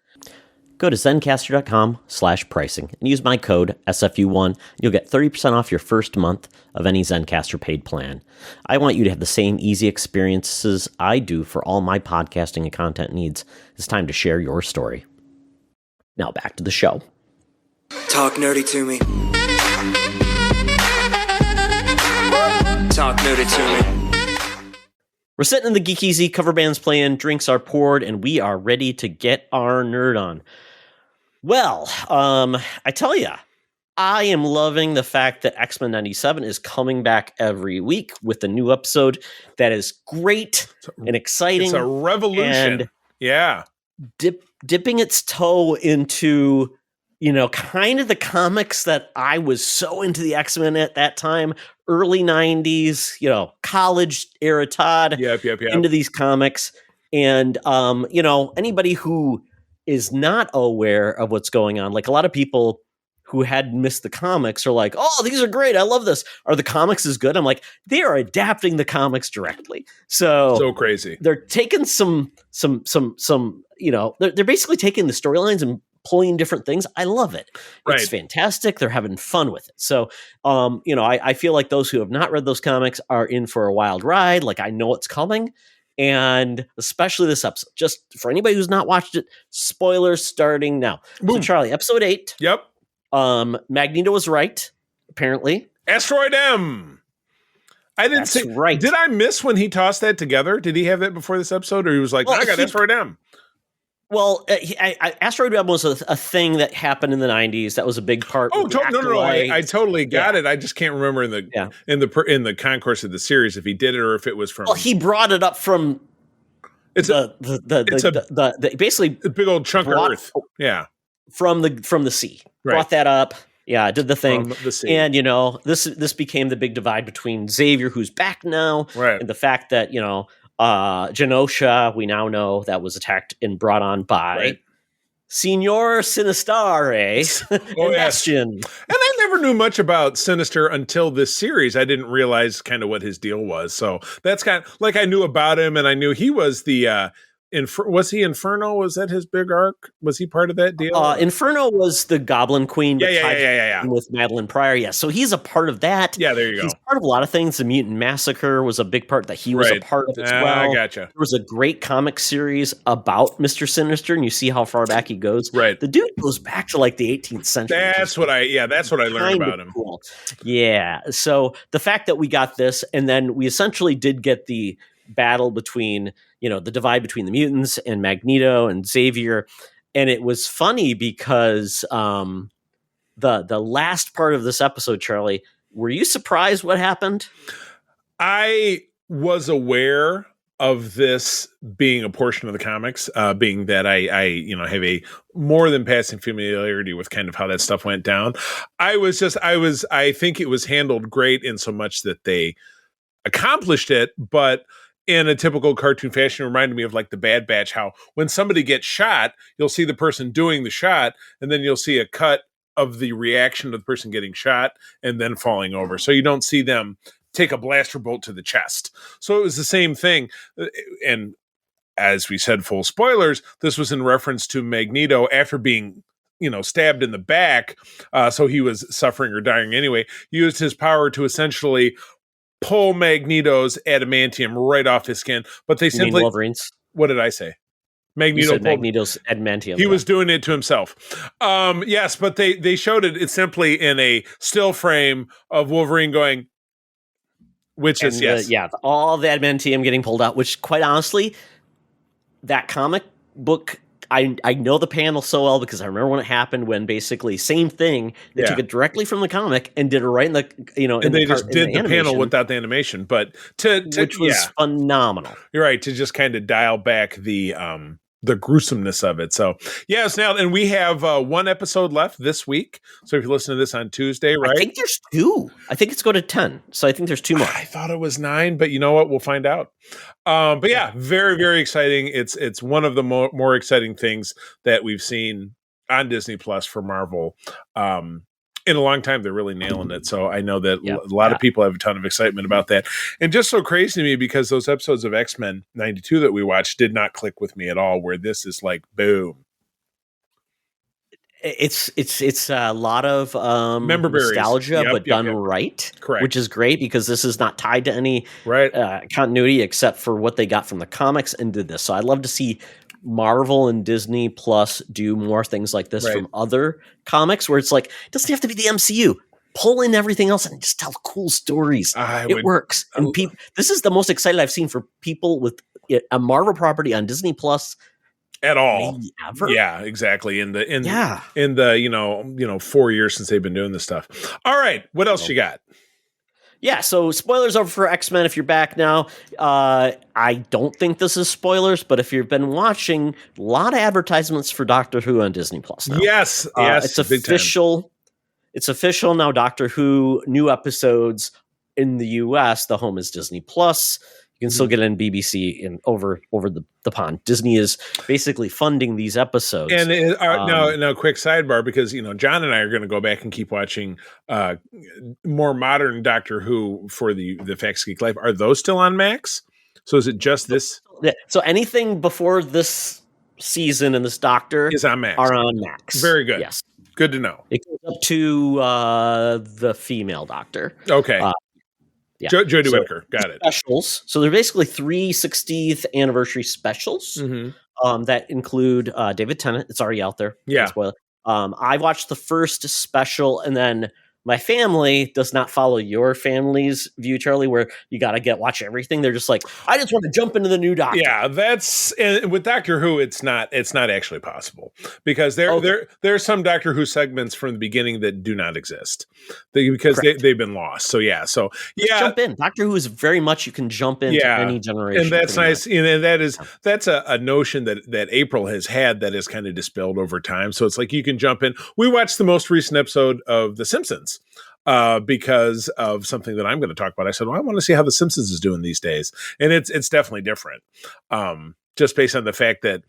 go to zencastr.com/pricing and use my code SFU1. You'll get 30% off your first month of any Zencastr paid plan. I want you to have the same easy experiences I do for all my podcasting and content needs. It's time to share your story. Now back to the show. Talk nerdy to me. Talk nerdy to me. We're sitting in the Geek Easy, cover band's playing, drinks are poured, and we are ready to get our nerd on. Well, I tell you, I am loving the fact that X-Men 97 is coming back every week with a new episode that is great and exciting. It's a revolution. And dipping its toe into, kind of the comics that I was so into the X-Men at that time, early 90s, college era Todd, Yep. into these comics. And, anybody who is not aware of what's going on, like a lot of people who had missed the comics are like, oh, these are great. I love this. Are the comics as good? I'm like, they are adapting the comics directly. So crazy. They're taking they're basically taking the storylines and pulling different things. I love it. Right. It's fantastic. They're having fun with it. So, I feel like those who have not read those comics are in for a wild ride. Like, I know what's coming. And especially this episode, just for anybody who's not watched it, spoilers starting now. Boom. So Charlie, episode 8. Yep. Magneto was right, apparently. Asteroid M. I didn't see. Right. Did I miss when he tossed that together? Did he have that before this episode, or he was like, I got Asteroid M? Well, Asteroid M was a thing that happened in the 90s. That was a big part. Oh, no! I totally got it. I just can't remember in the concourse of the series if he did it or if it was from. Well, he brought it up from. It's basically a big old chunk of Earth. Yeah, from the sea. Right. Brought that up. Yeah, did the thing. From the sea. And this became the big divide between Xavier, who's back now, right, and the fact that Genosha, we now know that was attacked and brought on by Signor Sinistare and Bastion. And I never knew much about Sinister until this series. I didn't realize kind of what his deal was. So that's kind of like I knew about him, and I knew he was the was he Inferno? Was that his big arc? Was he part of that deal? Inferno was the Goblin Queen, but yeah. with Madeline Pryor. Yeah, so he's a part of that. Yeah, there you go. He's part of a lot of things. The Mutant Massacre was a big part that he was a part of as well. I gotcha. There was a great comic series about Mr. Sinister, and you see how far back he goes. Right. The dude goes back to like the 18th century. That's what I learned about him. Cool. Yeah. So the fact that we got this, and then we essentially did get the battle between, the divide between the mutants and Magneto and Xavier. And it was funny because the last part of this episode, Charlie, were you surprised what happened? I was aware of this being a portion of the comics, being that I have a more than passing familiarity with kind of how that stuff went down. I think it was handled great in so much that they accomplished it, but in a typical cartoon fashion, it reminded me of like the Bad Batch, how when somebody gets shot, you'll see the person doing the shot, and then you'll see a cut of the reaction of the person getting shot and then falling over. So you don't see them take a blaster bolt to the chest. So it was the same thing. And as we said, full spoilers, this was in reference to Magneto after being stabbed in the back. So he was suffering or dying anyway. He used his power to essentially pull Magneto's adamantium right off his skin, but they simply Wolverine's. What did I say? Magneto's adamantium. He was doing it to himself. Yes, but they showed it. It's simply in a still frame of Wolverine going, which is all the adamantium getting pulled out. Which, quite honestly, that comic book. I know the panel so well because I remember when it happened. When basically same thing, they took it directly from the comic and did it right in the and they just did the panel without the animation, but which was phenomenal. You're right, to just kind of dial back the gruesomeness of it. So yes, now and we have one episode left this week. So if you listen to this on Tuesday, right? I think there's 2. I think it's going to 10. So I think there's 2 more. I thought it was 9, but you know what? We'll find out. But yeah, very, very exciting. It's one of the more exciting things that we've seen on Disney Plus for Marvel. In a long time, they're really nailing it. So I know that a lot of people have a ton of excitement about that. And just so crazy to me because those episodes of X-Men 92 that we watched did not click with me at all, where this is like, boom. It's a lot of nostalgia, but done right. Correct. Which is great because this is not tied to any continuity except for what they got from the comics and did this. So I'd love to see Marvel and Disney Plus do more things like this from other comics where it's like, it doesn't have to be the MCU. Pull in everything else and just tell cool stories. It works. And this is the most excited I've seen for people with a Marvel property on Disney Plus at all. Maybe ever. Yeah, exactly. In the 4 years since they've been doing this stuff. All right. What else you got? Yeah, so spoilers over for X-Men if you're back now. I don't think this is spoilers, but if you've been watching, a lot of advertisements for Doctor Who on Disney Plus now. Yes, it's official. It's official now. Doctor Who new episodes in the US. The home is Disney Plus. You can still get it in BBC and over the pond. Disney is basically funding these episodes. And now, quick sidebar, because John and I are going to go back and keep watching more modern Doctor Who for the Facts Geek Life. Are those still on Max? So is it just this? Yeah. So anything before this season and this Doctor is on Max. Are on Max. Very good. Yes. Good to know. It goes up to the female Doctor. Okay. Yeah. Jodie Whittaker. Got it. Specials. So they're basically 3 60th anniversary specials that include David Tennant. It's already out there. Yeah. Spoiler. I watched the first special, and then my family does not follow your family's view, Charlie, where you got to watch everything. They're just like, I just want to jump into the new Doctor. Yeah, and with Doctor Who, it's not actually possible because there are some Doctor Who segments from the beginning that do not exist because they've been lost. So just jump in. Doctor Who is very much you can jump into any generation, and that's nice. And that's a notion that April has had that has kind of dispelled over time. So it's like you can jump in. We watched the most recent episode of The Simpsons. Because of something that I'm going to talk about. I said, well, I want to see how The Simpsons is doing these days. And it's definitely different. Just based on the fact that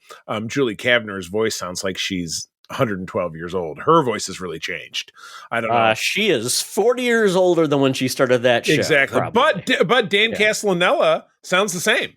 Julie Kavner's voice sounds like she's 112 years old. Her voice has really changed. I don't know. She is 40 years older than when she started that show. Exactly. Probably. But Dan Castellaneta sounds the same.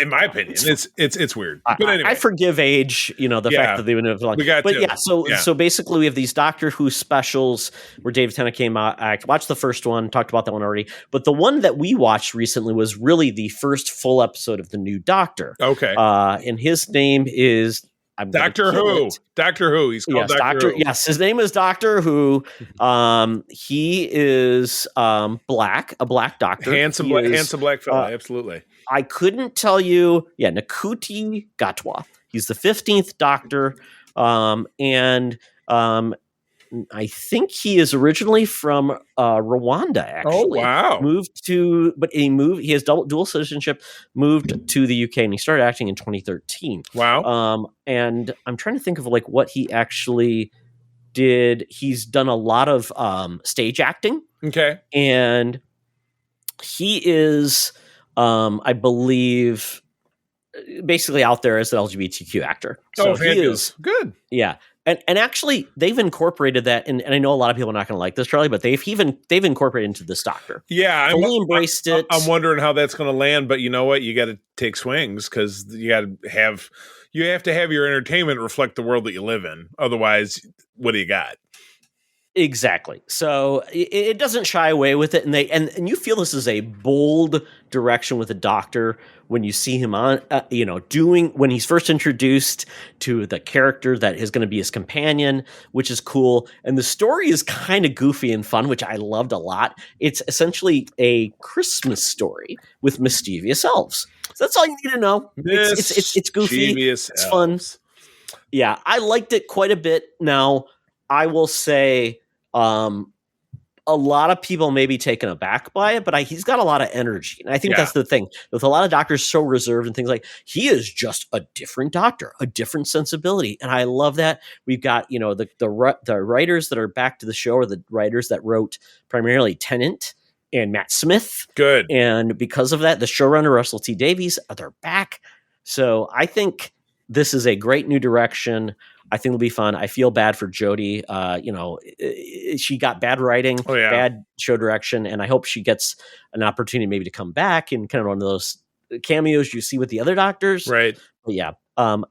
In my opinion, it's weird. But anyway, I forgive age, the fact that they've been like. So basically, we have these Doctor Who specials where David Tennant came out. I watched the first one, talked about that one already. But the one that we watched recently was really the first full episode of the new Doctor. Okay, and his name is Doctor Who. Doctor Who. He's called Doctor Who. Yes, his name is Doctor Who. He is a black doctor. Handsome black fella. Absolutely. I couldn't tell you. Yeah, Nakuti Gatwa. He's the 15th Doctor, and I think he is originally from Rwanda. Actually, oh wow! He has dual citizenship. Moved to the UK, and he started acting in 2013. Wow! And I'm trying to think of what he actually did. He's done a lot of stage acting. Okay, and he is. I believe, basically out there as an LGBTQ actor. So he is good. Yeah, and actually they've incorporated that, and I know a lot of people are not going to like this, Charlie, but they've incorporated into this Doctor. Yeah, fully embraced it. I'm wondering how that's going to land, but you know what? You got to take swings because you have to have your entertainment reflect the world that you live in. Otherwise, what do you got? Exactly. So it doesn't shy away with it, and you feel this is a bold direction with the Doctor when you see him on, doing when he's first introduced to the character that is going to be his companion, which is cool. And the story is kind of goofy and fun, which I loved a lot. It's essentially a Christmas story with mischievous elves. So that's all you need to know. It's goofy. It's fun. Yeah, I liked it quite a bit. Now, I will say. A lot of people may be taken aback by it, but he's got a lot of energy. And I think that's the thing. With a lot of doctors so reserved and things he is just a different Doctor, a different sensibility. And I love that. We've got, the writers that are back to the show are the writers that wrote primarily Tennant and Matt Smith. Good. And because of that, the showrunner, Russell T Davies, they're back. So I think this is a great new direction. I think it'll be fun. I feel bad for Jodie. She got bad writing, bad show direction, and I hope she gets an opportunity maybe to come back and kind of one of those cameos you see with the other Doctors. Right. But yeah,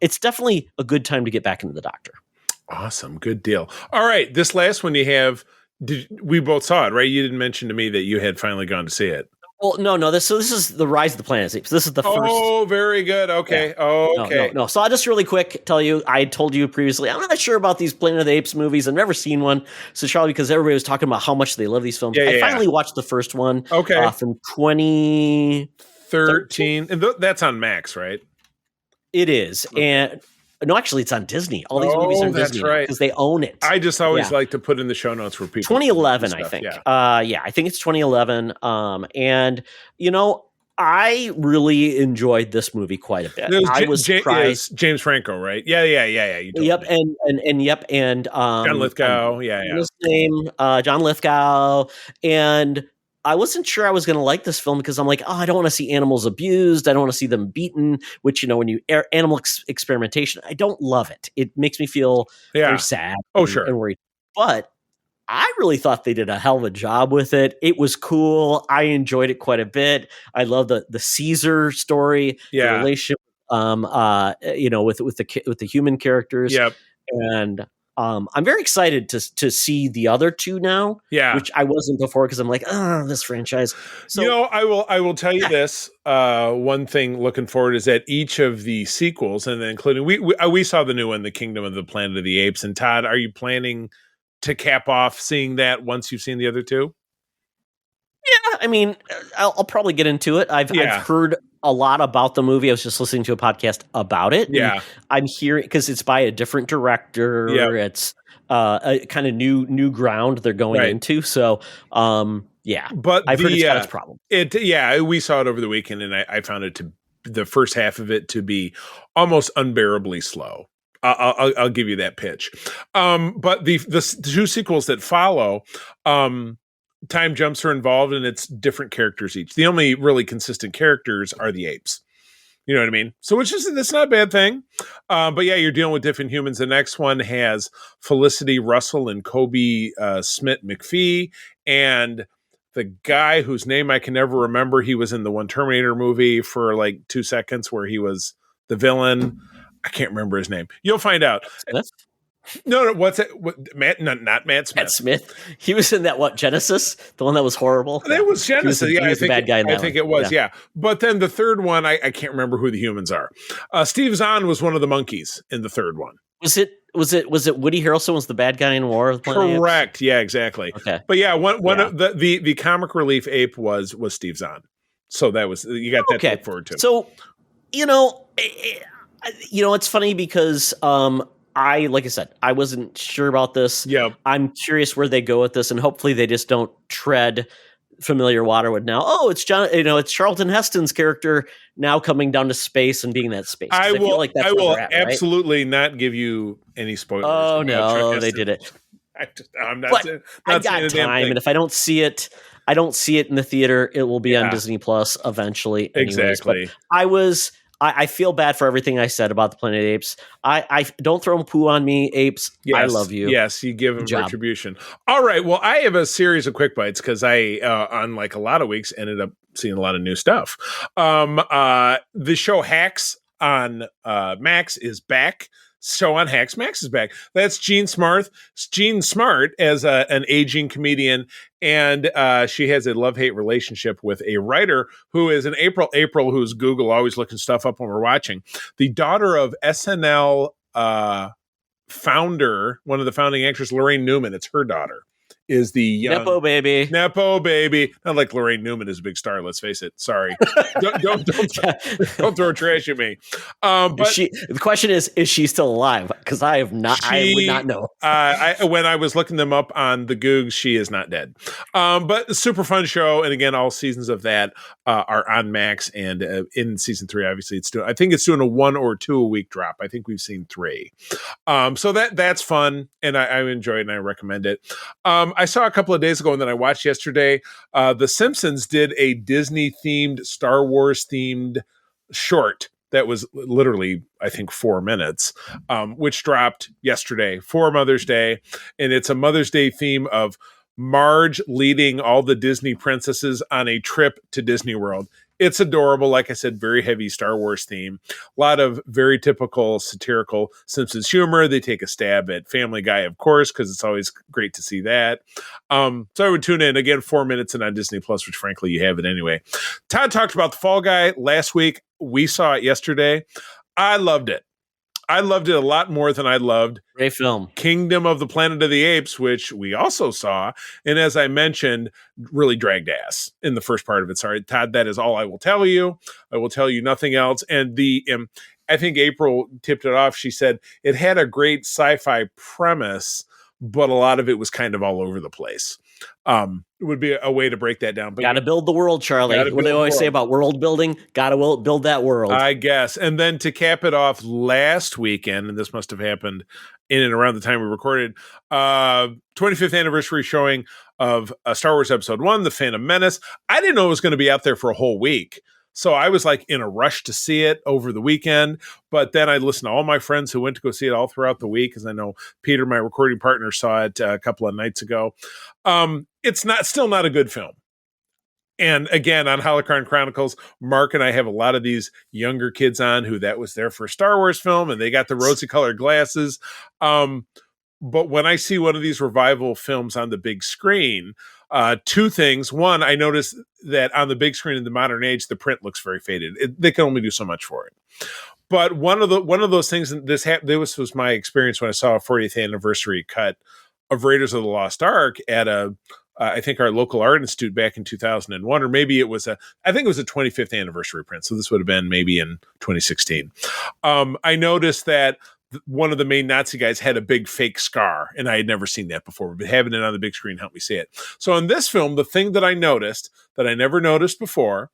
it's definitely a good time to get back into the Doctor. Awesome. Good deal. All right. This last one you have, we both saw it, right? You didn't mention to me that you had finally gone to see it. Well, no. This is the Rise of the Planet of the Apes. This is the first. Oh, very good. Okay. Yeah. Okay. No. So I'll just really quick tell you. I told you previously. I'm not sure about these Planet of the Apes movies. I've never seen one. So Charlie, because everybody was talking about how much they love these films, I finally watched the first one. Okay. From 2013, and that's on Max, right? It is, and. No, actually, it's on Disney. All these movies are on Disney because they own it. I just always like to put in the show notes where people. 2011, I think. Yeah. I think it's 2011. And I really enjoyed this movie quite a bit. I was surprised. James Franco, right? Yeah. You yep, and John Lithgow. His name, John Lithgow, and. I wasn't sure I was going to like this film because I'm like, I don't want to see animals abused. I don't want to see them beaten, which, when you animal experimentation, I don't love it. It makes me feel very sad and worried. But I really thought they did a hell of a job with it. It was cool. I enjoyed it quite a bit. I love the Caesar story, the relationship, with the human characters. Yep. And I'm very excited to see the other two now, which I wasn't before because I'm like, this franchise. So I will tell you this. One thing looking forward is that each of the sequels, and then including we saw the new one, The Kingdom of the Planet of the Apes. And Todd, are you planning to cap off seeing that once you've seen the other two? Yeah, I mean, I'll probably get into it. I've heard a lot about the movie. I was just listening to a podcast about it. Yeah, I'm hearing because it's by a different director. Yep. It's a kind of new ground they're going into. So, but I've heard it's got its problem. We saw it over the weekend, and I found it the first half of it to be almost unbearably slow. I'll give you that pitch. But the two sequels that follow, time jumps are involved, and it's different characters each. The only really consistent characters are the apes. You know what I mean? So that's not a bad thing. But yeah, you're dealing with different humans. The next one has Felicity Russell and Kobe Smith McPhee, and the guy whose name I can never remember. He was in the one Terminator movie for like 2 seconds where he was the villain. I can't remember his name. You'll find out. Smith? No, what's it? Matt? Not Matt Smith. Matt Smith. He was in that Genesis, the one that was horrible. That was Genesis. He was the bad guy in that. I think it was. Yeah. But then the third one, I can't remember who the humans are. Steve Zahn was one of the monkeys in the third one. Was it Woody Harrelson was the bad guy in War of the Planet of the Apes? Correct. Yeah, exactly. Okay. But yeah, one of the comic relief ape was Steve Zahn. So that was, you got that to look forward to. So, it's funny because like I said, I wasn't sure about this. Yeah. I'm curious where they go with this, and hopefully they just don't tread familiar water with now. Oh, it's it's Charlton Heston's character now coming down to space and being that space. I feel like that's I will at, absolutely not give you any spoilers. Oh no, they did it. I'm not. I got time, and if I don't see it in the theater, it will be on Disney Plus eventually. Anyways. Exactly. But I feel bad for everything I said about the Planet of the Apes. I don't throw poo on me, Apes. Yes, I love you. Yes, you give them retribution. All right. Well, I have a series of quick bites because I, on like a lot of weeks, ended up seeing a lot of new stuff. The show Hacks on Max is back. Show on Hacks, Max is back. That's Jean Smart as an aging comedian, and she has a love-hate relationship with a writer who is an April, who's Google, always looking stuff up when we're watching. The daughter of SNL founder, one of the founding actors, Lorraine Newman. It's her daughter. Is the young Nepo baby. Not like Lorraine Newman is a big star. Let's face it. Sorry, don't throw trash at me. But the question is she still alive? Because I have not. I would not know. When I was looking them up on the Googs, she is not dead. But a super fun show, and again, all seasons of that are on Max. And in season 3, obviously, I think it's doing a 1 or 2 a week drop. I think we've seen 3. So that's fun, and I enjoy it, and I recommend it. I saw a couple of days ago, and then I watched yesterday, The Simpsons did a Disney-themed, Star Wars-themed short that was literally, I think, 4 minutes, which dropped yesterday for Mother's Day. And it's a Mother's Day theme of Marge leading all the Disney princesses on a trip to Disney World. It's adorable. Like I said, very heavy Star Wars theme. A lot of very typical satirical Simpsons humor. They take a stab at Family Guy, of course, because it's always great to see that. So I would tune in. Again, 4 minutes and on Disney Plus, which frankly, you have it anyway. Todd talked about The Fall Guy last week. We saw it yesterday. I loved it. I loved it a lot more than I loved Great film. Kingdom of the Planet of the Apes, which we also saw. And as I mentioned, really dragged ass in the first part of it. Sorry, Todd, that is all I will tell you. I will tell you nothing else. And I think April tipped it off. She said it had a great sci-fi premise, but a lot of it was kind of all over the place. It would be a way to break that down. But got to build the world, Charlie. What do they always say about world building? Got to build that world. I guess. And then to cap it off last weekend, and this must have happened in and around the time we recorded, 25th anniversary showing of Star Wars Episode 1, The Phantom Menace. I didn't know it was going to be out there for a whole week. So I was like in a rush to see it over the weekend, but then I listened to all my friends who went to go see it all throughout the week, because I know Peter, my recording partner, saw it a couple of nights ago. It's still not a good film. And again, on Holocron Chronicles, Mark and I have a lot of these younger kids on who that was their first Star Wars film, and they got the rosy colored glasses. But when I see one of these revival films on the big screen, 2 things. One, I noticed that on the big screen in the modern age, the print looks very faded. They can only do so much for it. But one of those things, and this was my experience when I saw a 40th anniversary cut of Raiders of the Lost Ark at I think our local art institute back in 2001, or maybe it was I think it was a 25th anniversary print. So this would have been maybe in 2016. I noticed that one of the main Nazi guys had a big fake scar, and I had never seen that before, but having it on the big screen helped me see it. So in this film, the thing that I noticed that I never noticed before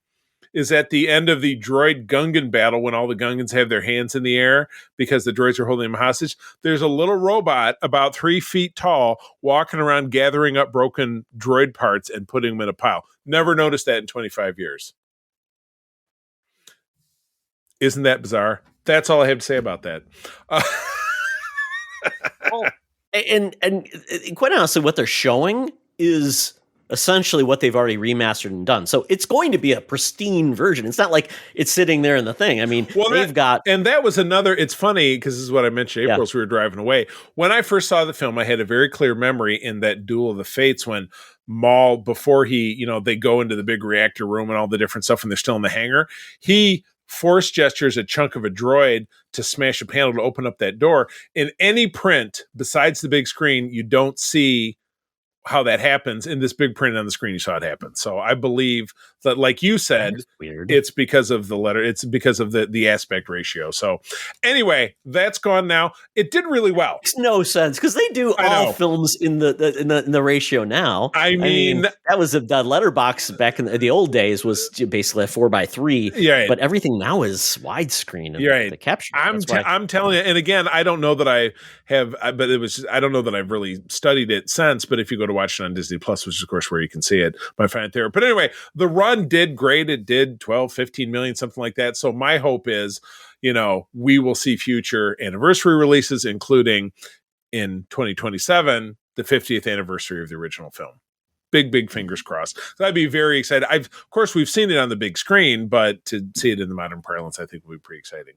is at the end of the droid Gungan battle, when all the Gungans have their hands in the air because the droids are holding them hostage, there's a little robot about 3 feet tall walking around gathering up broken droid parts and putting them in a pile. Never noticed that in 25 years. Isn't that bizarre? That's all I have to say about that. Well, and quite honestly, what they're showing is essentially what they've already remastered and done. So it's going to be a pristine version. It's not like it's sitting there in the thing. I mean, and that was another, it's funny because this is what I mentioned April as we were driving away. When I first saw the film, I had a very clear memory in that Duel of the Fates when Maul, before they go into the big reactor room and all the different stuff and they're still in the hangar, he force gestures a chunk of a droid to smash a panel to open up that door. In any print besides the big screen, you don't see how that happens. In this big print on the screen, you saw it happen. So I believe that, like you said, it's because of the letter. It's because of the aspect ratio. So anyway, that's gone now. It did really well. Makes no sense because they do all films in the ratio now. I mean that was the letterbox back in the old days was basically a 4:3. Yeah, but everything now is widescreen. Right. The capture. I'm telling you. And again, I don't know that I have, but I don't know that I've really studied it since. But if you go to watch it on Disney Plus, which is of course where you can see it by Fan Theory. But anyway, the run did great. It did 12, 15 million, something like that. So my hope is, we will see future anniversary releases, including in 2027, the 50th anniversary of the original film. Big fingers crossed. So I'd be very excited. Of course, we've seen it on the big screen, but to see it in the modern parlance, I think will be pretty exciting.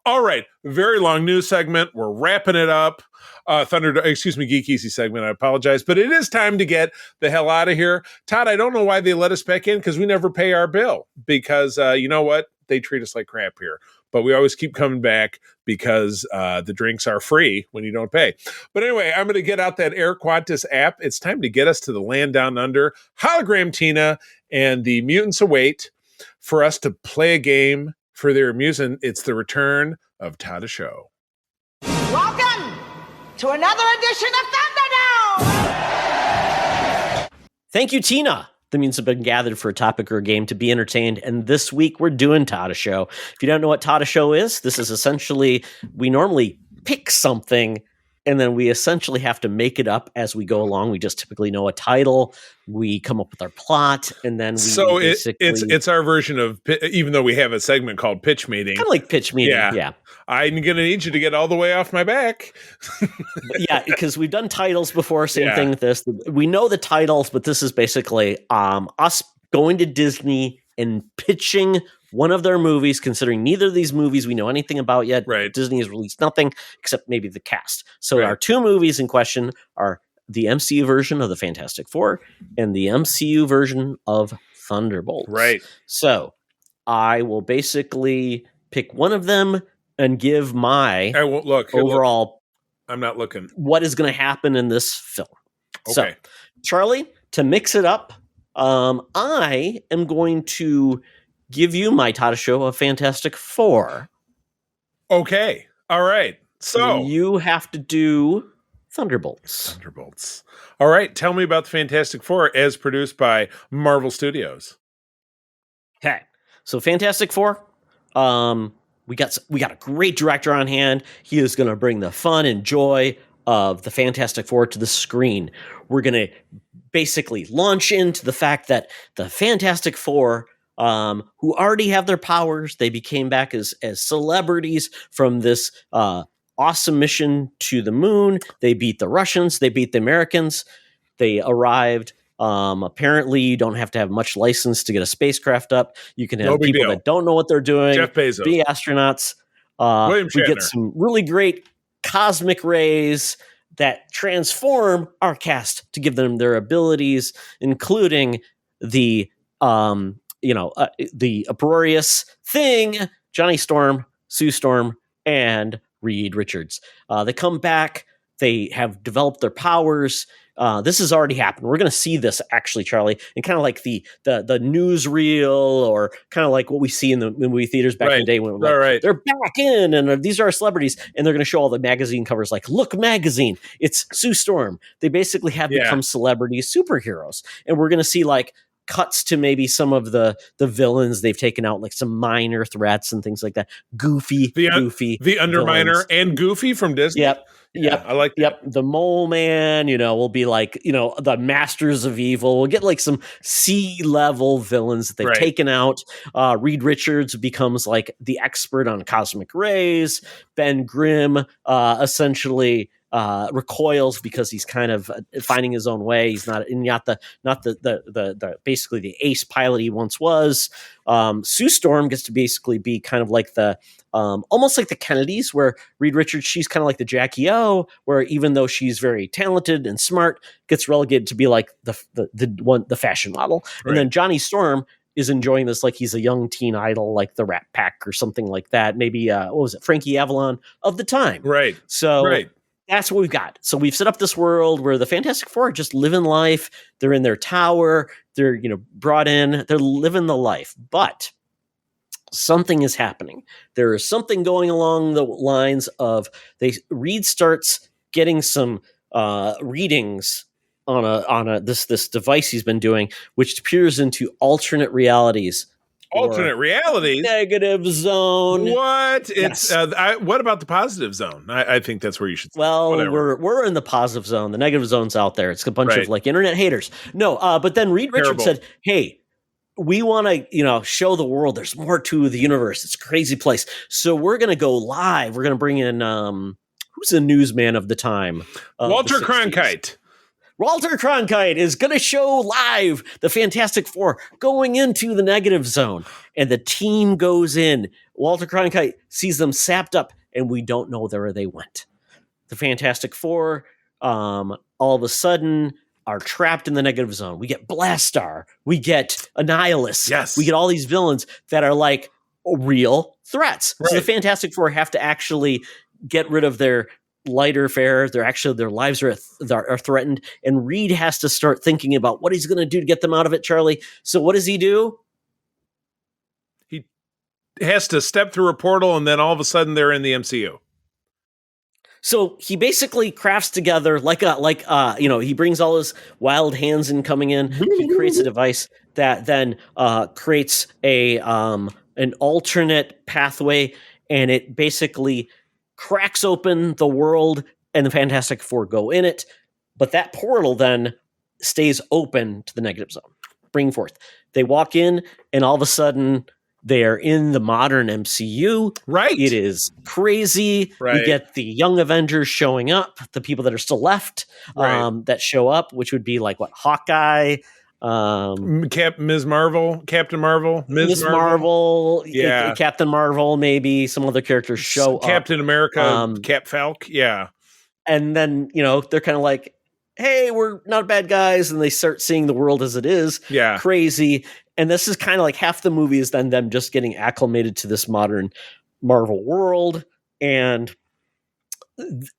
All right. Very long news segment. We're wrapping it up. Geek Easy segment. I apologize, but it is time to get the hell out of here. Todd, I don't know why they let us back in because we never pay our bill because you know what? They treat us like crap here. But we always keep coming back because the drinks are free when you don't pay. But anyway, I'm going to get out that Air Qantas app. It's time to get us to the land down under. Hologram Tina and the mutants await for us to play a game for their amusement. It's the return of Tada Show. Welcome to another edition of Thunderdome! Thank you, Tina. The mutants have been gathered for a topic or a game to be entertained, and this week we're doing Tada Show. If you don't know what Tada Show is, this is essentially, we normally pick something, and then we essentially have to make it up as we go along. We just typically know a title, we come up with our plot, and then we it's our version of, even though we have a segment called Pitch Meeting. Kind of like Pitch Meeting, yeah. I'm going to need you to get all the way off my back. Yeah, because we've done titles before, same thing with this. We know the titles, but this is basically us going to Disney and pitching one of their movies, considering neither of these movies we know anything about yet. Right. Disney has released nothing except maybe the cast. So our two movies in question are the MCU version of the Fantastic Four and the MCU version of Thunderbolts. Right. So I will basically pick one of them and give my overall. I'm not looking. What is going to happen in this film? Okay. So, Charlie, to mix it up, I am going to give you my Tada Show of Fantastic Four. Okay. All right. So you have to do Thunderbolts. All right. Tell me about the Fantastic Four as produced by Marvel Studios. Okay. So Fantastic Four. We got a great director on hand. He is going to bring the fun and joy of the Fantastic Four to the screen. We're going to basically launch into the fact that the Fantastic Four, who already have their powers, they became back as celebrities from this awesome mission to the moon. They beat the Russians. They beat the Americans. They arrived. Apparently you don't have to have much license to get a spacecraft up. You can have people that don't know what they're doing. Jeff Bezos. Be astronauts. William Shatner. We get some really great cosmic rays that transform our cast to give them their abilities, including the uproarious Thing, Johnny Storm, Sue Storm, and Reed Richards. They come back. They have developed their powers. This has already happened. We're going to see this actually, Charlie, in kind of like the newsreel, or kind of like what we see in the movie theaters back in the day when they're back in and these are our celebrities, and they're going to show all the magazine covers like Look Magazine. It's Sue Storm. They basically have become celebrity superheroes, and we're going to see like cuts to maybe some of the villains they've taken out, like some minor threats and things like that. Goofy the Underminer villains. and Goofy from Disney. Yep. I like that. Yep. The Mole Man, will be like, the Masters of Evil. We'll get like some C-level villains that they've taken out. Reed Richards becomes like the expert on cosmic rays. Ben Grimm essentially recoils because he's kind of finding his own way. He's not the basically the ace pilot he once was. Sue Storm gets to basically be kind of like the almost like the Kennedys, where Reed Richards, she's kind of like the Jackie O, where even though she's very talented and smart, gets relegated to be like the fashion model. Right. And then Johnny Storm is enjoying this like he's a young teen idol, like the Rat Pack or something like that. Maybe what was it, Frankie Avalon of the time? Right. So that's what we've got. So we've set up this world where the Fantastic Four are just living life. They're in their tower. They're brought in. They're living the life, but something is happening. There is something going along the lines of Reed starts getting some readings on this device he's been doing, which peers into alternate realities. Alternate realities? Negative zone. What? Yes. It's what about the positive zone? I think that's where you should. Well, we're in the positive zone. The negative zone's out there. It's a bunch of like internet haters. No, but then Reed Richards said, "Hey, we want to, show the world there's more to the universe. It's a crazy place. So we're going to go live. We're going to bring in, who's the newsman of the time? Walter Cronkite. Walter Cronkite is going to show live the Fantastic Four going into the negative zone. And the team goes in. Walter Cronkite sees them sapped up, and we don't know where they went. The Fantastic Four, all of a sudden, are trapped in the negative zone. We get Blastar. We get Annihilus. Yes. We get all these villains that are like real threats. Right. So the Fantastic Four have to actually get rid of their lighter fare. Their lives are threatened. And Reed has to start thinking about what he's going to do to get them out of it, Charlie. So what does he do? He has to step through a portal, and then all of a sudden they're in the MCU. So he basically crafts together he brings all his wild hands in coming in. He creates a device that then creates an alternate pathway, and it basically cracks open the world, and the Fantastic Four go in it. But that portal then stays open to the negative zone. Bring forth. They walk in, and all of a sudden, they are in the modern MCU. Right. It is crazy. Right. We get the Young Avengers showing up, the people that are still left that show up, which would be like Hawkeye, Ms. Marvel, Captain Marvel, Ms. Marvel, Captain Marvel, maybe some other characters show up. Captain America, Cap Falc, and then they're kind of like, hey, we're not bad guys, and they start seeing the world as it is. Yeah, crazy. And this is kind of like half the movie is then them just getting acclimated to this modern Marvel world, and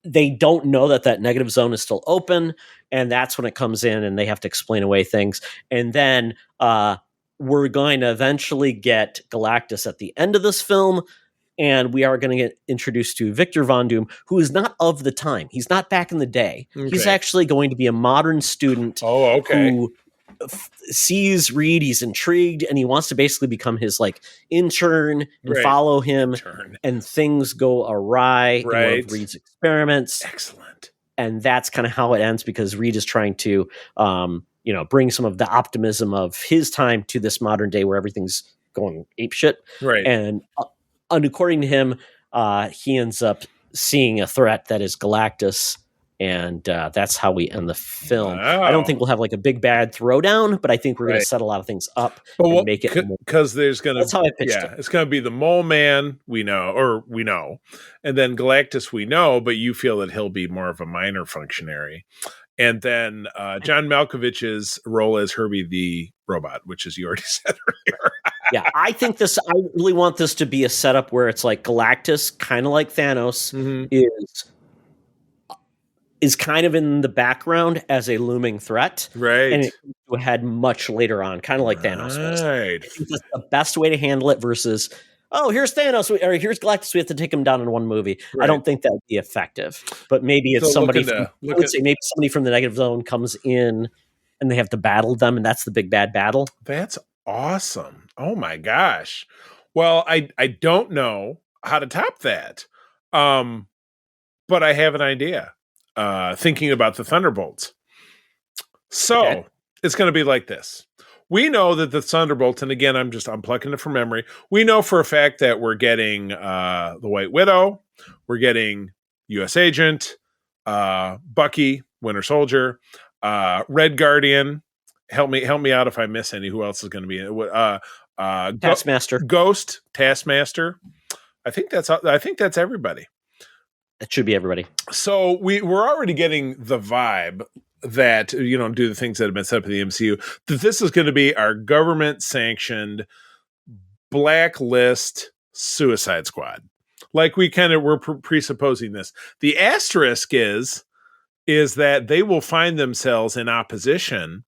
they don't know that negative zone is still open, and that's when it comes in, and they have to explain away things. And then we're going to eventually get Galactus at the end of this film, and we are going to get introduced to Victor Von Doom, who is not of the time. He's not back in the day. Okay. He's actually going to be a modern student who sees Reed, he's intrigued, and he wants to basically become his like intern and follow him. And things go awry in one of Reed's experiments. Excellent. And that's kind of how it ends, because Reed is trying to bring some of the optimism of his time to this modern day where everything's going apeshit. Right. And according to him, he ends up seeing a threat that is Galactus. And that's how we end the film. Wow. I don't think we'll have like a big bad throwdown, but I think we're going to set a lot of things up and make it because there's going to. That's how I pitched it. It's going to be the Mole Man we know, and then Galactus we know, but you feel that he'll be more of a minor functionary, and then John Malkovich's role as Herbie the robot, which as you already said earlier. Yeah, I really want this to be a setup where it's like Galactus, kind of like Thanos, is kind of in the background as a looming threat. Right. And it had much later on, kind of like Thanos was. I think that's the best way to handle it versus, here's Thanos, or here's Galactus, we have to take him down in one movie. Right. I don't think that would be effective. But maybe it's somebody from the negative zone comes in and they have to battle them, and that's the big bad battle. That's awesome. Oh my gosh. Well, I don't know how to top that. But I have an idea. Thinking about the Thunderbolts. So Okay. it's going to be like this. We know that the Thunderbolts, and again, I'm plucking it from memory. We know for a fact that we're getting the White Widow, we're getting U.S. Agent, Bucky, Winter Soldier, Red Guardian. Help me out if I miss any. Who else is going to be in it? Taskmaster. Ghost, Taskmaster. I think that's everybody. That should be everybody. So we're already getting the vibe that, do the things that have been set up in the MCU, that this is going to be our government sanctioned blacklist Suicide Squad. Like we're presupposing this. The asterisk is that they will find themselves in opposition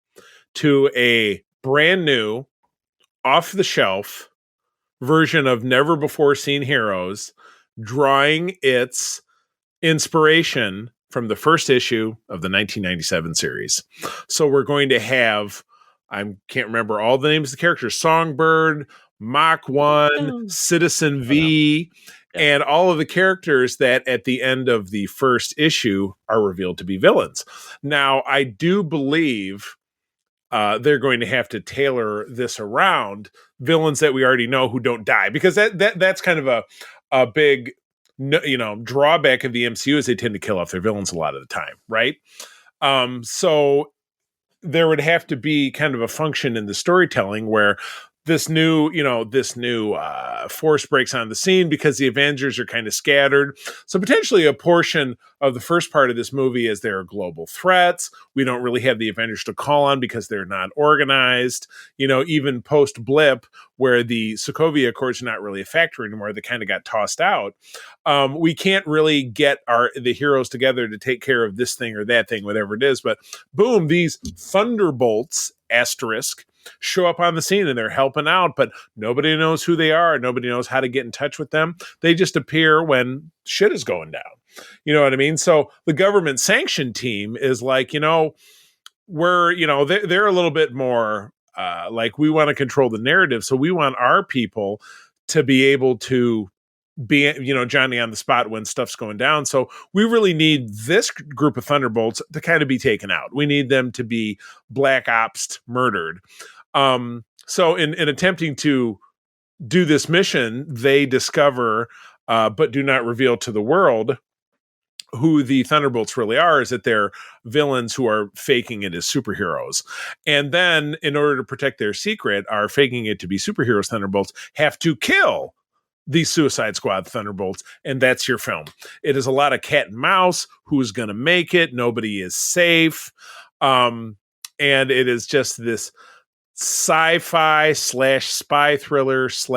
to a brand new, off the shelf version of never before seen heroes, drawing its inspiration from the first issue of the 1997 series. So we're going to have, I can't remember all the names of the characters, Songbird, Mach 1, Citizen V, and all of the characters that at the end of the first issue are revealed to be villains. Now, I do believe they're going to have to tailor this around villains that we already know who don't die, because that's kind of a big drawback of the MCU is they tend to kill off their villains a lot of the time, right? So there would have to be kind of a function in the storytelling where this new force breaks on the scene because the Avengers are kind of scattered. So potentially a portion of the first part of this movie is there are global threats. We don't really have the Avengers to call on because they're not organized. Even post blip, where the Sokovia Accords are not really a factor anymore, they kind of got tossed out. We can't really get the heroes together to take care of this thing or that thing, whatever it is. But boom, these Thunderbolts asterisk show up on the scene and they're helping out, but nobody knows who they are. Nobody knows how to get in touch with them. They just appear when shit is going down. You know what I mean? So the government sanctioned team is like, they're a little bit more like, we want to control the narrative. So we want our people to be able to be, Johnny on the spot when stuff's going down. So we really need this group of Thunderbolts to kind of be taken out. We need them to be black ops murdered. So in attempting to do this mission, they discover, but do not reveal to the world, who the Thunderbolts really are, is that they're villains who are faking it as superheroes. And then in order to protect their secret, are faking it to be superheroes Thunderbolts have to kill the Suicide Squad Thunderbolts, and that's your film. It is a lot of cat and mouse. Who's going to make it? Nobody is safe. And it is just this sci-fi / spy thriller /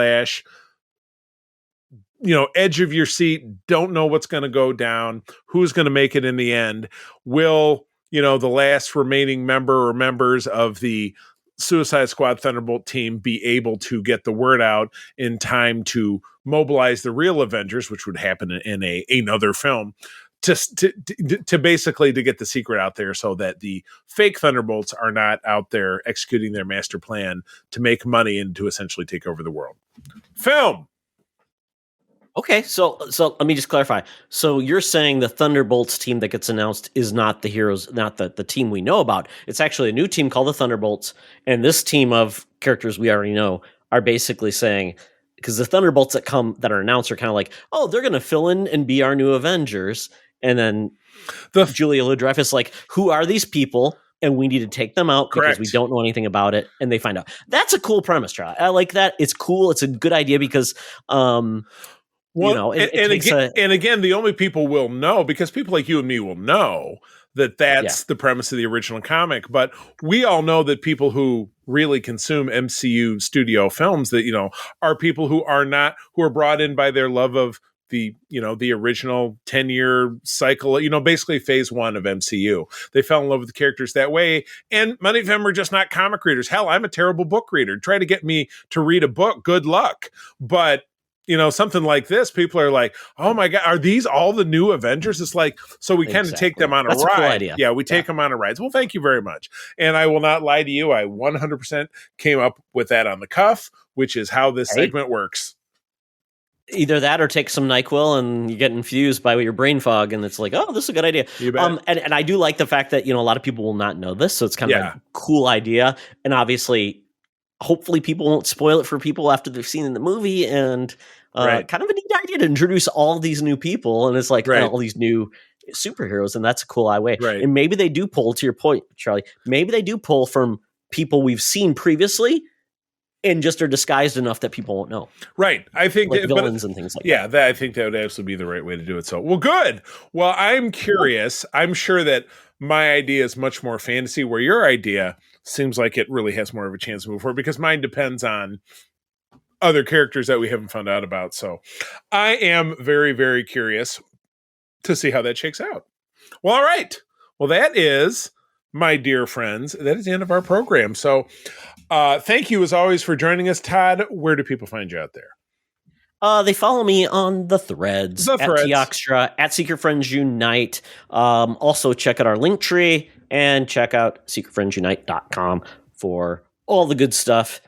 edge of your seat, don't know what's going to go down, who's going to make it in the end. Will, the last remaining member or members of the Suicide Squad Thunderbolt team be able to get the word out in time to mobilize the real Avengers, which would happen in another film, to basically to get the secret out there so that the fake Thunderbolts are not out there executing their master plan to make money and to essentially take over the world. Film. Okay, so let me just clarify. So you're saying the Thunderbolts team that gets announced is not the heroes, not the team we know about. It's actually a new team called the Thunderbolts, and this team of characters we already know are basically saying, because the Thunderbolts that are announced are kind of like, oh, they're going to fill in and be our new Avengers, and then Julia Louis-Dreyfus is like, who are these people? And we need to take them out because we don't know anything about it. And they find out. That's a cool premise, Charlie. I like that. It's cool. It's a good idea because, and again, the only people will know, because people like you and me will know that's the premise of the original comic. But we all know that people who really consume MCU studio films, that, are people who are brought in by their love of the original 10-year cycle, basically phase one of MCU. They fell in love with the characters that way. And many of them are just not comic readers. Hell, I'm a terrible book reader. Try to get me to read a book. Good luck. But, something like this, people are like, oh my God, are these all the new Avengers? It's like, so we kind of take them on a That's ride. a cool idea. Yeah, we take them on a ride. Well, thank you very much. And I will not lie to you. I 100% came up with that on the cuff, which is how this segment works. Either that or take some NyQuil and you get infused by your brain fog, and it's like, oh, this is a good idea. You bet. And I do like the fact that, a lot of people will not know this, so it's kind of a cool idea. And obviously, hopefully people won't spoil it for people after they've seen the movie, and kind of a neat idea to introduce all these new people, and it's like all these new superheroes, and that's a cool way. Right. And maybe they do pull, to your point, Charlie, maybe they do pull from people we've seen previously and just are disguised enough that people won't know. Right. I think like villains and things like that. Yeah, I think that would absolutely be the right way to do it. So, well, good. Well, I'm curious. I'm sure that my idea is much more fantasy, where your idea seems like it really has more of a chance to move forward, because mine depends on other characters that we haven't found out about. So I am very, very curious to see how that shakes out. Well, all right. Well, that is, my dear friends, that is the end of our program. So thank you as always for joining us. Todd, where do people find you out there? They follow me on the threads. At Teoxtra, at Secret Friends Unite. Also check out our link tree and check out secretfriendsunite.com for all the good stuff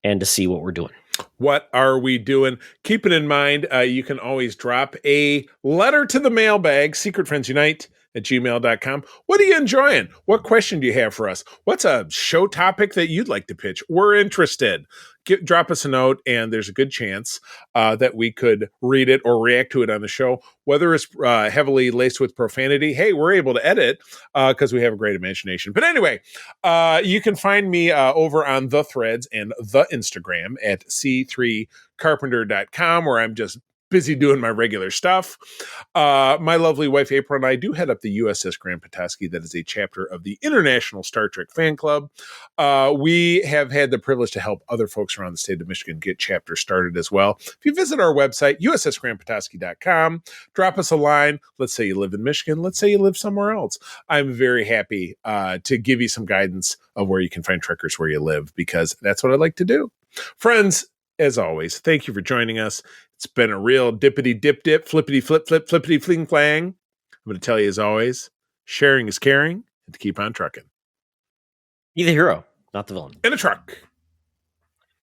and to see what we're doing. What are we doing? Keep it in mind, you can always drop a letter to the mailbag, secretfriendsunite@gmail.com. What are you enjoying? What question do you have for us? What's a show topic that you'd like to pitch? We're interested. Drop us a note, and there's a good chance that we could read it or react to it on the show. Whether it's heavily laced with profanity, hey, we're able to edit because we have a great imagination. But anyway, you can find me over on the threads and the Instagram at c3carpenter.com, where I'm just busy doing my regular stuff. My lovely wife April and I do head up the USS Grand Petoskey. That is a chapter of the International Star Trek Fan Club. We have had the privilege to help other folks around the state of Michigan get chapters started as well. If you visit our website, ussgrandpetoskey.com, drop us a line. Let's say you live in Michigan. Let's say you live somewhere else. I'm very happy to give you some guidance of where you can find trekkers where you live, because that's what I like to do. Friends, as always, thank you for joining us. It's been a real dippity dip dip, flippity flip flip, flippity fling flang. I'm going to tell you, as always, sharing is caring, and to keep on trucking. Be the hero, not the villain. In a truck.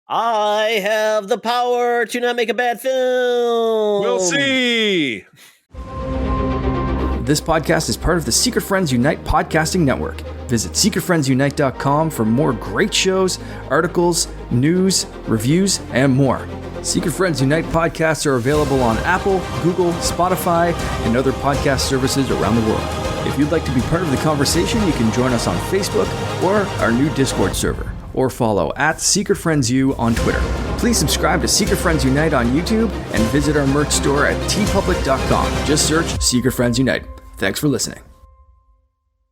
I have the power to not make a bad film. We'll see. This podcast is part of the Secret Friends Unite podcasting network. Visit secretfriendsunite.com for more great shows, articles, news, reviews, and more. Secret Friends Unite podcasts are available on Apple, Google, Spotify, and other podcast services around the world. If you'd like to be part of the conversation, you can join us on Facebook or our new Discord server, or follow at Secret Friends U on Twitter. Please subscribe to Secret Friends Unite on YouTube and visit our merch store at tpublic.com. Just search Secret Friends Unite. Thanks for listening.